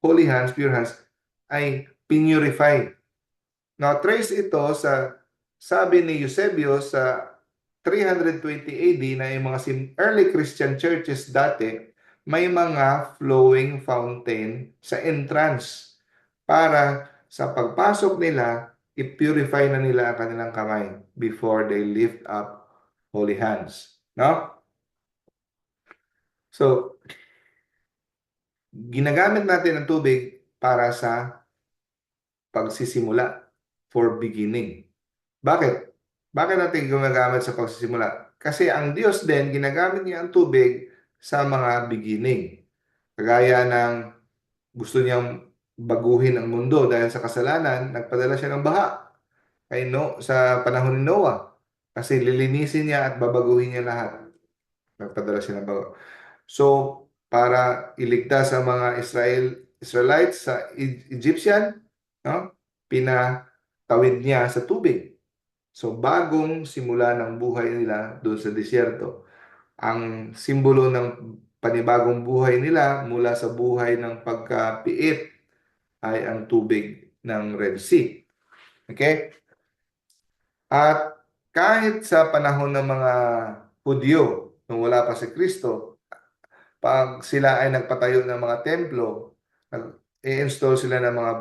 holy hands, pure hands ay pinurify. Now trace ito sa sabi ni Eusebius sa 320 AD na yung mga early Christian churches dati, may mga flowing fountain sa entrance para sa pagpasok nila, i-purify na nila ang kanilang kamay before they lift up holy hands. No? So, ginagamit natin ang tubig para sa pagsisimula for beginning. Bakit? Bakit natin gumagamit sa pagsisimula? Kasi ang Diyos din, ginagamit niya ang tubig sa mga beginning. Kagaya ng gusto niyang baguhin ang mundo dahil sa kasalanan, nagpadala siya ng baha sa panahon ni Noah. Kasi lilinisin niya at babaguhin niya lahat. Nagpadala siya ng baha. So, para iligtas ang mga Israelites sa Egyptian, no? Pinatawid niya sa tubig. So, bagong simula ng buhay nila doon sa disyerto. Ang simbolo ng panibagong buhay nila mula sa buhay ng pagkapiit ay ang tubig ng Red Sea. Okay? At kahit sa panahon ng mga Hudyo, nung wala pa si Kristo, pag sila ay nagpatayo ng mga templo, i-install sila ng mga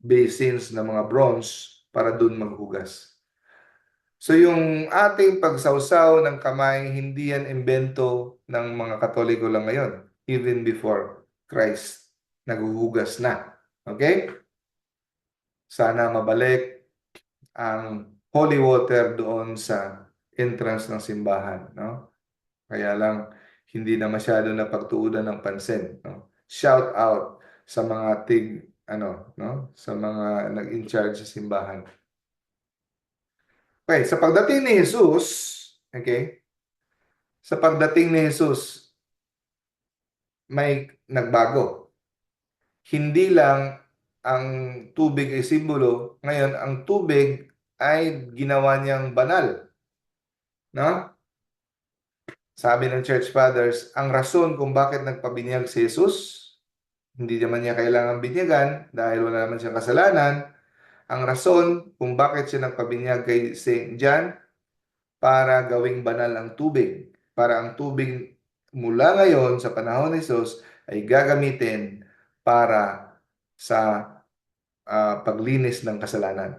basins na mga bronze para doon maghugas. So yung ating pagsawsaw ng kamay, hindi yan imbento ng mga Katoliko lang ngayon. Even before Christ, naghuhugas na. Okay? Sana mabalik ang holy water doon sa entrance ng simbahan. No? Kaya lang, hindi na masyado na pagtuunan ng pansin. No? Shout out sa mga sa mga nag-in-charge sa simbahan. Okay, sa pagdating ni Jesus, okay, sa pagdating ni Jesus, may nagbago. Hindi lang ang tubig ay simbolo, ngayon ang tubig ay ginawa niyang banal. No? Sabi ng Church Fathers, ang rason kung bakit nagpabinyag si Jesus, hindi naman niya kailangan binyagan dahil wala naman siyang kasalanan. Ang rason kung bakit siya nagpabinyag kay St. John, para gawing banal ang tubig. Para ang tubig mula ngayon sa panahon ni Jesus ay gagamitin para sa paglinis ng kasalanan.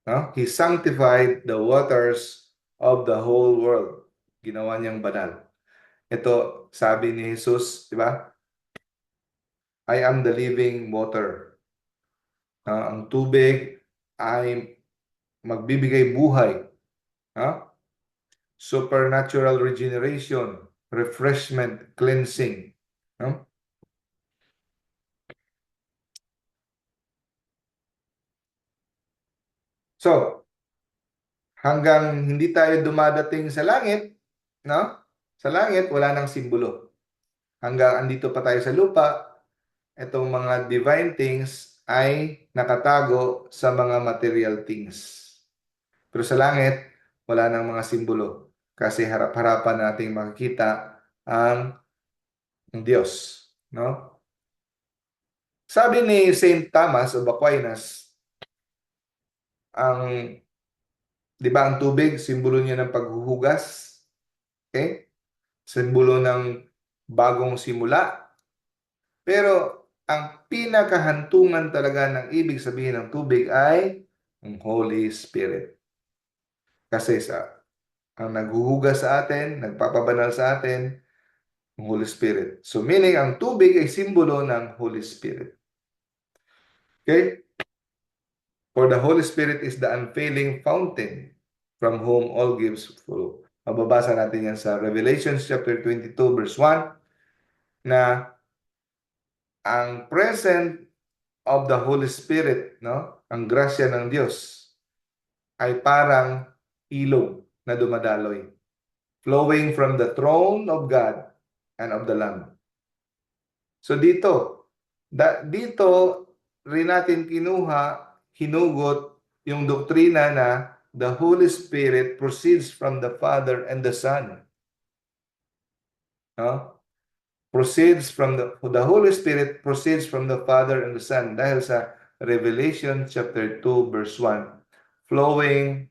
No? He sanctified the waters of the whole world. Ginawa niyang banal. Ito, sabi ni Jesus, di ba? I am the living water. Ang tubig ay magbibigay buhay. Supernatural regeneration, refreshment, cleansing. No? So, hanggang hindi tayo dumadating sa langit, no? Sa langit, wala nang simbolo. Hanggang andito pa tayo sa lupa, itong mga divine things ay nakatago sa mga material things. Pero sa langit, wala nang mga simbolo. Kasi harap-harapan nating makikita ang Diyos. No? Sabi ni Saint Thomas of Aquinas, di ba ang tubig, simbolo niya ng paghuhugas? Okay? Simbolo ng bagong simula. Pero ang pinakahantungan talaga ng ibig sabihin ng tubig ay ang Holy Spirit. Kasi ang naghuhugas sa atin, nagpapabanal sa atin, ang Holy Spirit. So meaning, ang tubig ay simbolo ng Holy Spirit. Okay? For the Holy Spirit is the unfailing fountain from whom all gives flow. Mababasa natin yan sa Revelation chapter 22 verse 1 na ang present of the Holy Spirit, no? Ang grasya ng Diyos ay parang ilog na dumadaloy, flowing from the throne of God and of the Lamb. So dito rin natin hinugot yung doktrina na the Holy Spirit proceeds from the Father and the Son. No? The Holy Spirit proceeds from the Father and the Son dahil sa Revelation chapter 2 verse 1, flowing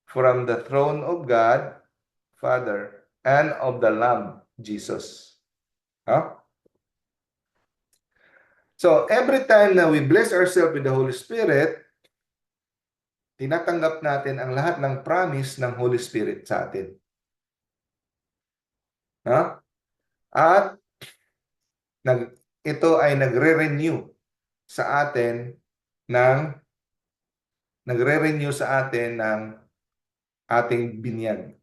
from the throne of God, Father, and of the Lamb, Jesus. Huh? So, every time na we bless ourselves with the Holy Spirit, tinatanggap natin ang lahat ng promise ng Holy Spirit sa atin. Huh? At ito ay nagre-renew sa atin ng ating binyag.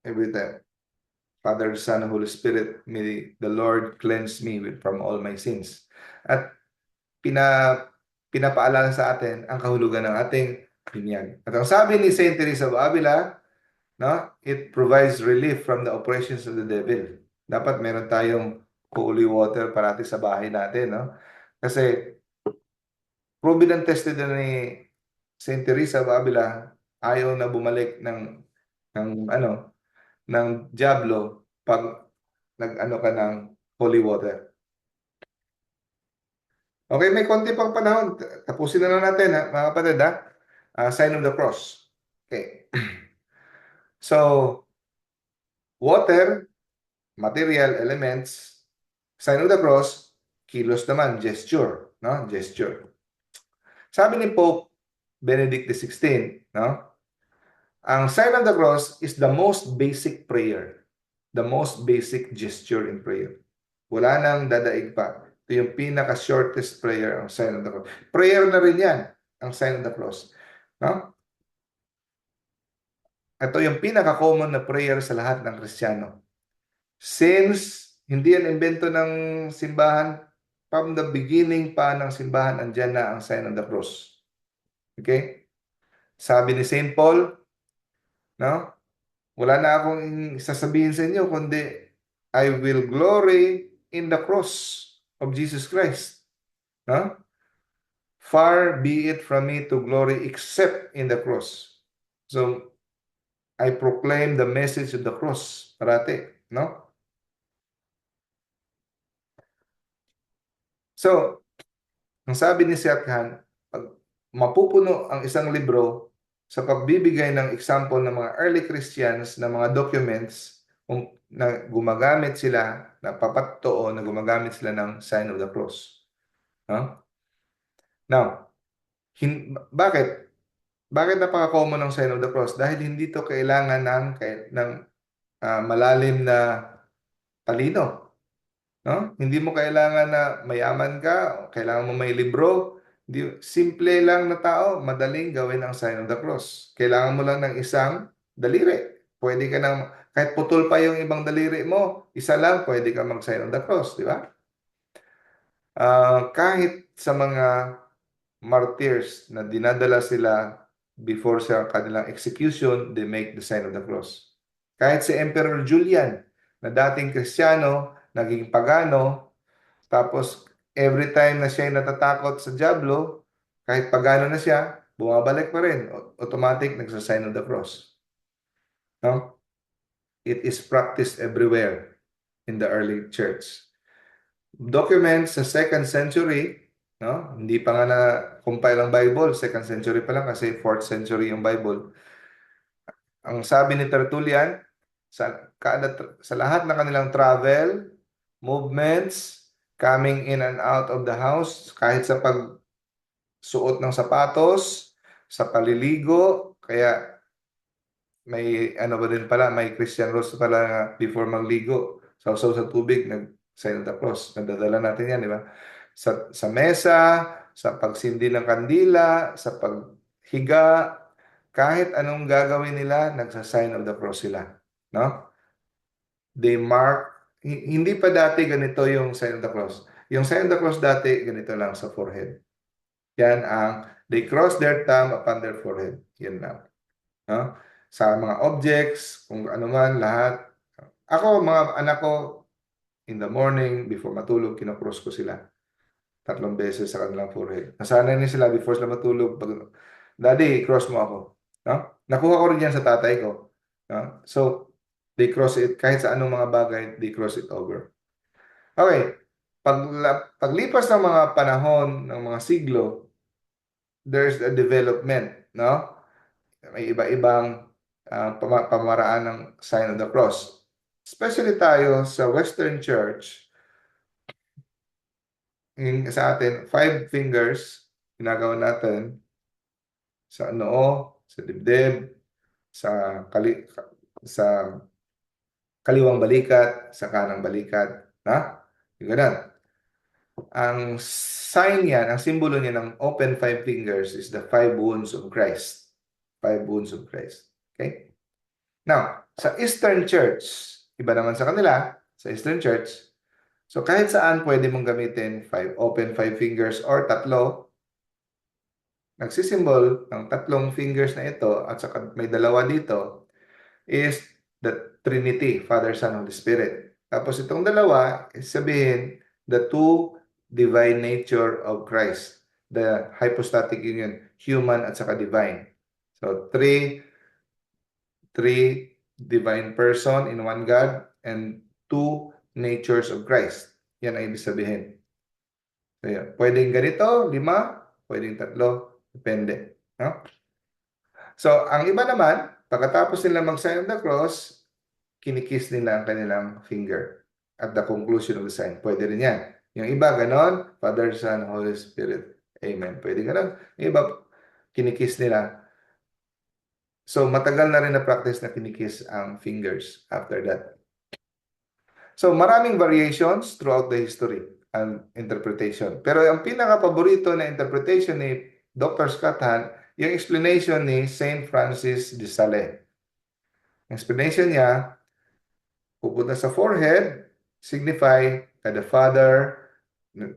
Every time. Father, Son, and Holy Spirit, may the Lord cleanse me from all my sins. At pinapaalala sa atin ang kahulugan ng ating binyag. At ang sabi ni Saint Teresa of Avila, no, it provides relief from the oppressions of the devil. Dapat meron tayong holy water parati sa bahay natin, no? Kasi proven and tested na ni Saint Teresa of Avila, ayaw na bumalik ng diablo pag nag-ano ka ng holy water. Okay, may konti pang panahon. Tapusin na lang natin, ha, mga kapatid, ha? Sign of the cross. Okay. So, water, material, elements, sign of the cross, kilos naman, gesture, no? Gesture. Sabi ni Pope Benedict XVI, no? Ang sign of the cross is the most basic prayer, the most basic gesture in prayer. Wala nang dadaig pa. Ito yung pinaka-shortest prayer, ang sign of the cross. Prayer na rin yan, ang sign of the cross. No? Ito yung pinaka-common na prayer sa lahat ng Kristiyano. Since hindi yan invento ng simbahan, from the beginning pa ng simbahan, andyan na ang sign of the cross. Okay? Sabi ni St. Paul, no? Wala na akong sasabihin sa inyo, kundi I will glory in the cross of Jesus Christ. No? Far be it from me to glory except in the cross. So, I proclaim the message of the cross parati, no? So, ang sabi ni Seth Han, mapupuno ang isang libro sa pagbibigay ng example ng mga early Christians na mga documents na gumagamit sila, na papatoo na gumagamit sila ng sign of the cross. No? Now, bakit? Bakit napaka-common ng sign of the cross? Dahil hindi to kailangan ng malalim na talino. No? Hindi mo kailangan na mayaman ka, kailangan mo may libro. Simple lang na tao, madaling gawin ang sign of the cross. Kailangan mo lang ng isang daliri. Pwede ka nang, kahit putol pa yung ibang daliri mo, isa lang, pwede ka mag-sign of the cross, di ba? Kahit sa mga martyrs na dinadala sila before sa kanilang execution, they make the sign of the cross. Kahit si Emperor Julian, na dating Kristiyano, naging pagano, tapos every time na siya natatakot sa diablo, kahit pagano na siya, bumabalik pa rin. Automatic, nagsa-sign of the cross. No? It is practiced everywhere in the early church. Documents sa 2nd century, no? Hindi pa nga na-compile ang Bible, 2nd century pa lang kasi 4th century yung Bible. Ang sabi ni Tertullian, sa lahat ng kanilang travel, movements, coming in and out of the house, kahit sa pagsuot ng sapatos, sa paliligo, kaya may ano ba din pala, may Christian rules pala before magligo. Sausaw sa tubig, nag-sign of the cross. Nadadala natin yan, di ba? Sa mesa, sa pagsindi ng kandila, sa paghiga, kahit anong gagawin nila, nagsa-sign of the cross sila. No? They mark, hindi pa dati ganito yung sign of the cross. Yung sign of the cross dati, ganito lang sa forehead. Yan ang, they cross their thumb upon their forehead. Yan lang. No? Sa mga objects, kung ano man, lahat. Ako, mga anak ko, in the morning, before matulog, kinocross ko sila. 3 beses sa kanilang forehead. Nasanay niya sila before sila matulog. Daddy, cross mo ako. No? Nakuha ko rin yan sa tatay ko. No? So, they cross it, kahit sa anong mga bagay, they cross it over. Okay. Paglipas ng mga panahon, ng mga siglo, there's a development. No? May iba-ibang pamaraan ng sign of the cross. Especially tayo sa Western Church, sa atin, 5 fingers, ginagawa natin sa noo, sa dibdib, sa kaliwang balikat, sa kanang balikat. Yung ganun. Ang sign yan, ang simbolo niya ng open 5 fingers is the 5 wounds of Christ. 5 wounds of Christ. Okay? Now, sa Eastern Church, iba naman sa kanila, sa Eastern Church, so kahit saan pwede mong gamitin open 5 fingers or 3, nagsisimbol ng 3 fingers na ito at saka may 2 dito is the Trinity, Father, Son, Holy Spirit. Tapos itong 2, sabihin the 2 divine nature of Christ, the hypostatic union, human at saka divine. So 3 divine person in one God and 2 natures of Christ. Yan ay ibig sabihin. So, yan. Pwedeng ganito, 5, pwedeng 3, depende. No? So, ang iba naman, pagkatapos nila mag-sign of the cross, kinikiss nila ang kanilang finger at the conclusion of the sign. Pwede rin yan. Yung iba, ganon, Father, Son, Holy Spirit. Amen. Pwede ganon. Yung iba, kinikiss nila. So, matagal na rin na practice na kinikiss ang fingers after that. So, maraming variations throughout the history and interpretation. Pero ang pinaka-paborito na interpretation ni Dr. Scott Hahn, yung explanation ni St. Francis de Sales. Ang explanation niya, pupunta sa forehead, signify God the Father,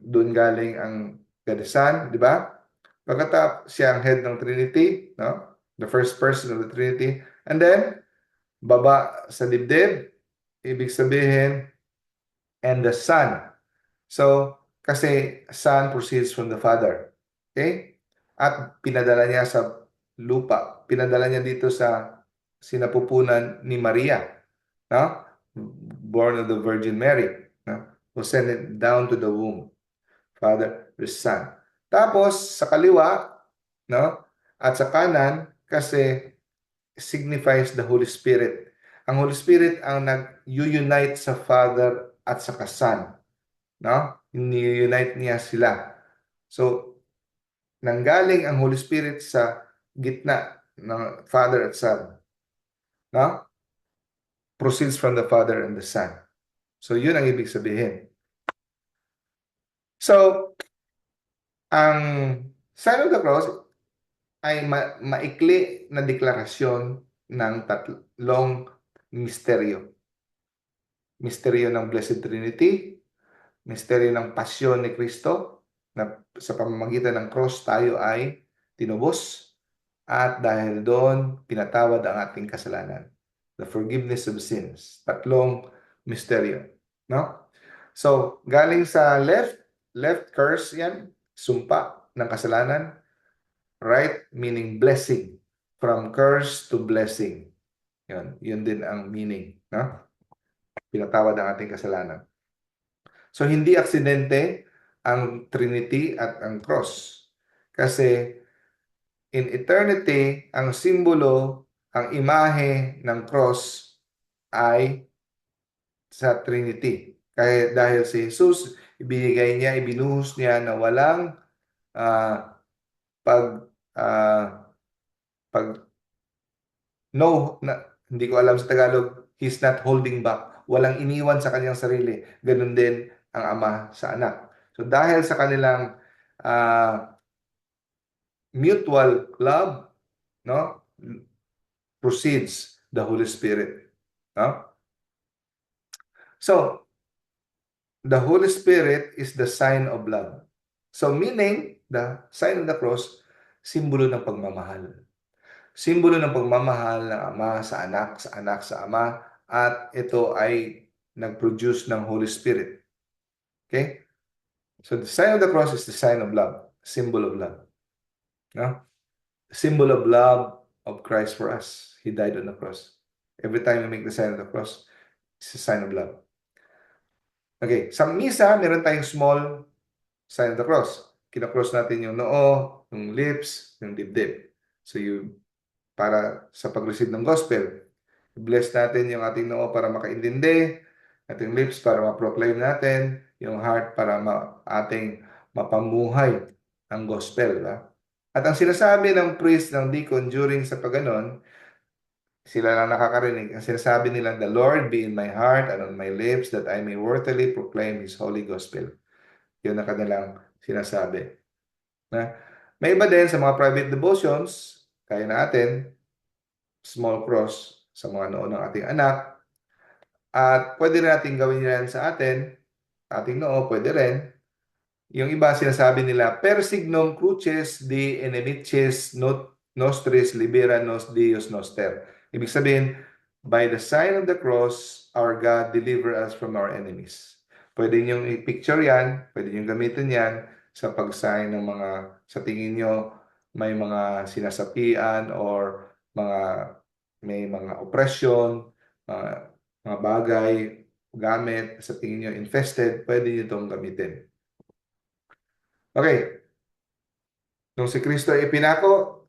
doon galing ang God the Son, di ba? Pagkatapos siya ang head ng Trinity, no? The first person of the Trinity. And then, baba sa dibdib, ibig sabihin, and the Son. So, kasi Son proceeds from the Father. Okay? At pinadala niya sa lupa. Pinadala niya dito sa sinapupunan ni Maria. No? Born of the Virgin Mary. No? So, send it down to the womb. Father, the Son. Tapos, sa kaliwa, no? At sa kanan, kasi signifies the Holy Spirit. Ang Holy Spirit ang nag-unite sa Father at sa Son. No? Ni-unite niya sila. So, nanggaling ang Holy Spirit sa gitna ng Father at Son. No? Proceeds from the Father and the Son. So, yun ang ibig sabihin. So, ang sign of the cross ay maikli na deklarasyon ng 3 misteryo. Misteryo ng Blessed Trinity, misteryo ng pasyon ni Kristo, na sa pamamagitan ng cross tayo ay tinubos, at dahil doon, pinatawad ang ating kasalanan. The forgiveness of sins. 3 misteryo. No? So, galing sa left curse yan, sumpa ng kasalanan. right? Meaning blessing. From curse to blessing. Yun din ang meaning, no? Pinatawad ang ating kasalanan. So, hindi aksidente ang Trinity at ang cross. Kasi in eternity, ang simbolo, ang imahe ng cross ay sa Trinity. Kaya dahil si Jesus, ibinuhos niya na walang ah, pag ah, pag no, hindi ko alam sa Tagalog, he's not holding back. Walang iniwan sa kanyang sarili. Ganun din ang Ama sa Anak. So dahil sa kanilang mutual love, no, proceeds the Holy Spirit. No? So, the Holy Spirit is the sign of love. So, meaning, the sign of the cross, simbolo ng pagmamahal. Simbolo ng pagmamahal ng Ama sa Anak, sa Anak sa Ama, at ito ay nag-produce ng Holy Spirit. Okay? So, the sign of the cross is the sign of love, symbol of love. No? Symbol of love of Christ for us. He died on the cross. Every time we make the sign of the cross, it's a sign of love. Okay, sa misa, meron tayong small sign of the cross. Kinakross natin yung noo, yung lips, yung dibdib. So, para sa pag-receive ng gospel, bless natin yung ating noo para makaintindi, ating lips para ma-proclaim natin, yung heart para ating mapamuhay ang gospel. Diba? At ang sinasabi ng priest, ng deacon during sa pagganon, sila lang nakakarinig. Ang sinasabi nila, the Lord be in my heart and on my lips that I may worthily proclaim His holy gospel. Yun ang kanilang sinasabi. Na, may iba din sa mga private devotions, kaya natin, small cross sa mga noo ng ating anak. At pwede rin natin gawin yan sa ating noo, pwede rin. Yung iba sinasabi nila, per signum cruces de enemicis nostris libera nos Deus noster. Ibig sabihin, by the sign of the cross, our God deliver us from our enemies. Pwede nyo i-picture yan, pwede nyo gamitin yan sa pag-sign ng mga, sa tingin nyo, may mga sinasapian or may mga oppression, mga bagay, gamit, sa tingin nyo infested, pwede nyo itong gamitin. Okay. Nung si Kristo ay ipinako,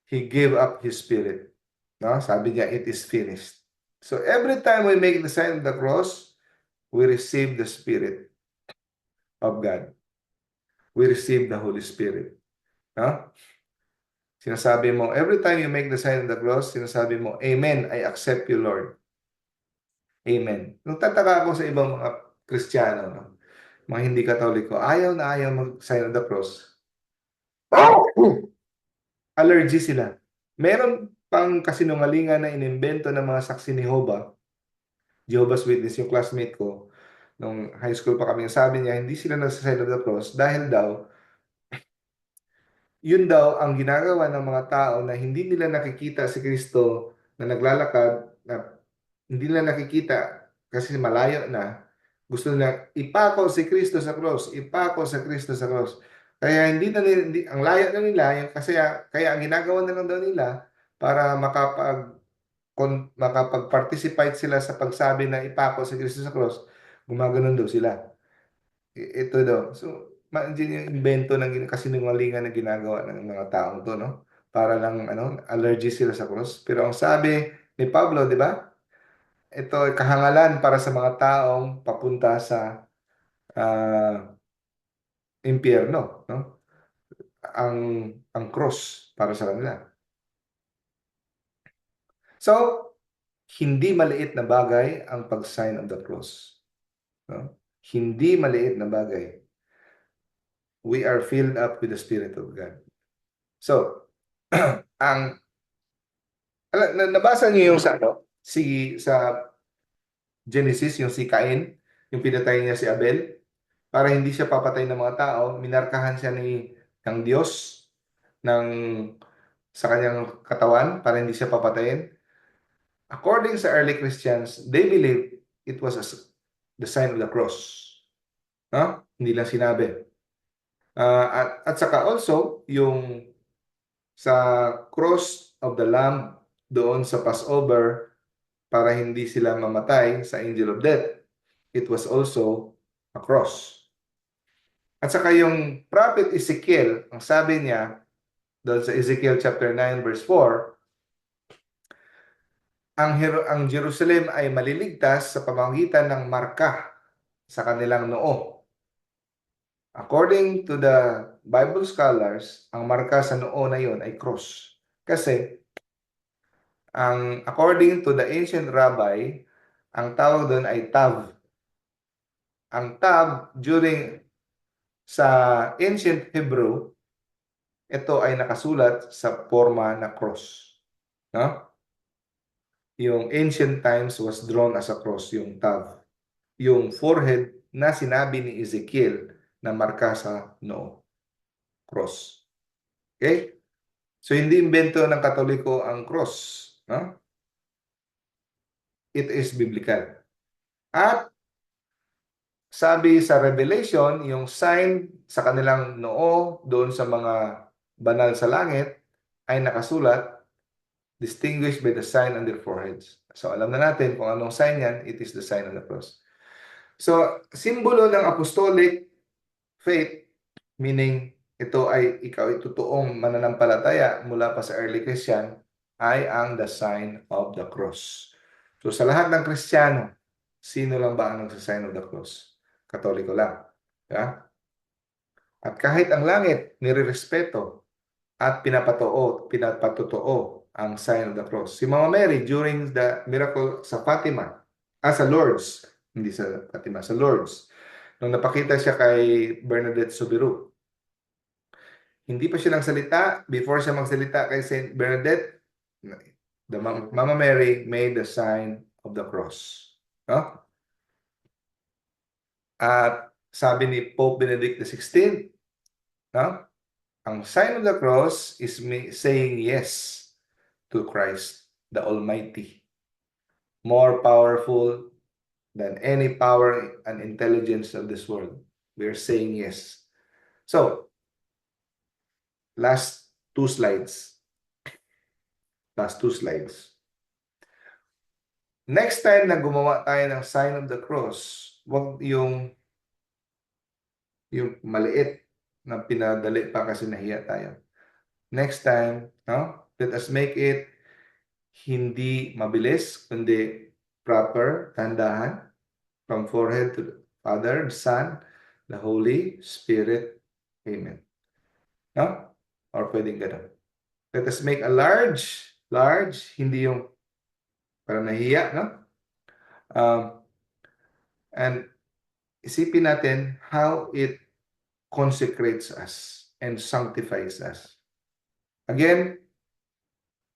He gave up His Spirit. No? Sabi niya, it is finished. So every time we make the sign of the cross, we receive the Spirit of God. We receive the Holy Spirit. No? Sinasabi mo, every time you make the sign of the cross, sinasabi mo, Amen, I accept you, Lord. Amen. Nung tataka ako sa ibang mga Kristiyano, no? Mga hindi Katoliko, ayaw na ayaw mag-sign of the cross. Allergy sila. Meron pang kasinungalingan na inimbento ng mga saksi ni Jehovah's Witness, yung classmate ko, nung high school pa kami, sabi niya, hindi sila nasa-sign of the cross dahil daw, yun daw ang ginagawa ng mga tao na hindi nila nakikita si Kristo na naglalakad, na hindi nila nakikita kasi malayo na, gusto nila ipako si Kristo sa cross, ipako sa Kristo sa cross. Kaya ang layo na nila, kaya ang ginagawa na lang daw nila para makapag-participate sila sa pagsabi na ipako si Kristo sa cross, gumaganon daw sila. Ito daw. So, yun yung invento ng kasinungalingan na ginagawa ng mga taong to, no? Para lang, allergy sila sa cross. Pero ang sabi ni Pablo, di ba? Ito ay kahangalan para sa mga taong papunta sa impyerno, no? Ang cross para sa kanila. So, hindi maliit na bagay ang pag-sign of the cross. No? Hindi maliit na bagay. We are filled up with the Spirit of God. So, nabasa niyo yung sa Genesis, yung si Cain, yung pinatay niya si Abel, para hindi siya papatay ng mga tao, minarkahan siya ng Diyos sa kanyang katawan para hindi siya papatayin. According sa early Christians, they believe it was the sign of the cross. No? Hindi lang sinabi. At saka also, yung sa cross of the Lamb doon sa Passover para hindi sila mamatay sa angel of death. It was also a cross. At saka yung prophet Ezekiel, ang sabi niya doon sa Ezekiel chapter 9 verse 4, ang Jerusalem ay maliligtas sa pamamagitan ng marka sa kanilang noo. According to the Bible scholars, ang marka sa noo na yon ay cross. Kasi according to the ancient rabbi, ang tawag doon ay tav. Ang tav sa ancient Hebrew, ito ay nakasulat sa forma na cross. No? Yung ancient times was drawn as a cross, yung tav. Yung forehead na sinabi ni Ezekiel na marka sa noo. Cross. Okay? So, hindi imbento ng Katoliko ang cross. No? It is biblical. At sabi sa Revelation, yung sign sa kanilang noo doon sa mga banal sa langit ay nakasulat, distinguished by the sign on their foreheads. So alam na natin kung anong sign yan, it is the sign of the cross. So, simbolo ng apostolic faith, meaning ito ay ikaw ay totoong mananampalataya mula pa sa early Christian, ay ang the sign of the cross. So sa lahat ng Kristiyano, sino lang ba ang nagsa-sign of the cross? Katoliko lang. Yeah? At kahit ang langit, nire-respeto at pinapatotoo ang sign of the cross. Si Mama Mary, during the miracle sa Fatima, sa Lourdes, hindi sa Fatima, sa Lourdes, nung napakita siya kay Bernadette Soubirous, hindi pa siya nagsalita. Before siya magsalita kay Saint Bernadette, the Mama Mary made the sign of the cross. No? At sabi ni Pope Benedict XVI, no? Ang sign of the cross is saying yes to Christ, the Almighty. More powerful than any power and intelligence of this world. We are saying yes. So, last two slides. Next time na gumawa tayo ng sign of the cross, wag yung maliit na pinadali pa kasi nahiya tayo. Next time, no? Let us make it hindi mabilis, kundi proper, tandahan, from forehead to the Father, the Son, the Holy Spirit. Amen. No? Or pwedeng ganun. Let us make a large, hindi yung parang nahiya, no? And isipin natin how it consecrates us and sanctifies us. Again,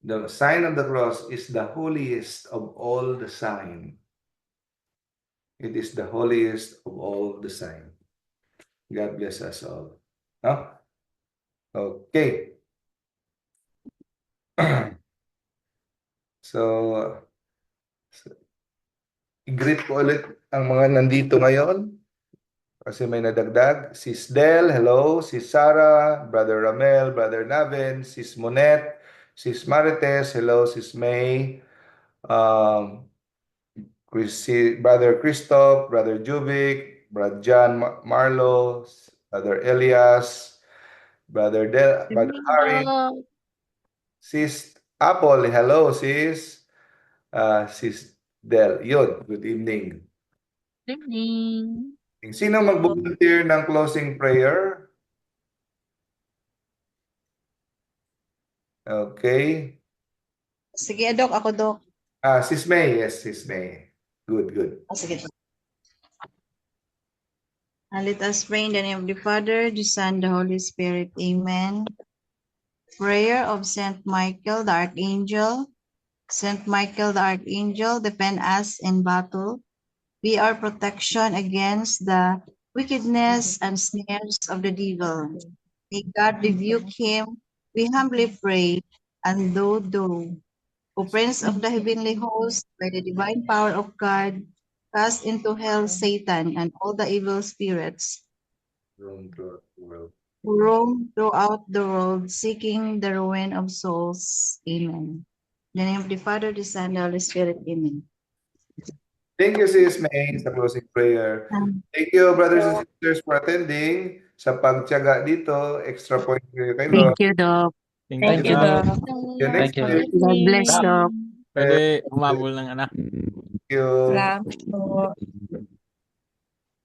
the sign of the cross is the holiest of all the sign. It is the holiest of all the sign. God bless us all. No? Okay. So, i-greet ko ulit ang mga nandito ngayon kasi may nadagdag. Sis Del, hello. Sis Sarah, Brother Ramel, Brother Naven, Sis Monet, Sis Marites, hello. Sis May, Brother Christoph, Brother Jubic, Brother John Marlo, Brother Elias, Brother Harry, Sis Apple, hello sis. Sis Del, yun, good evening. Good evening. Sino mag-volunteer ng closing prayer? Okay. Sige, Dok. Ako, Dok. Sis May, yes, Sis May. Good. Sige. Let us pray in the name of the Father, the Son, the Holy Spirit. Amen. Prayer of Saint Michael the Archangel. Saint Michael the Archangel, defend us in battle. Be our protection against the wickedness and snares of the devil. May God rebuke him, we humbly pray, and do, O Prince of the heavenly host, by the divine power of God, cast into hell Satan and all the evil spirits Roam throughout the world. who roam throughout the world, seeking the ruin of souls. Amen. In the name of the Father, the Son, and the Holy Spirit. Amen. Thank you, Sis May, sa closing prayer. Thank you, brothers and sisters, for attending. Sa pagtiyaga dito, extra point kayo kay Lord. Thank you, Doc. Thank you, Doc. See you next Thank you. week. God bless, Doc. Pwede humabol ng anak. Thank you. Salamat po.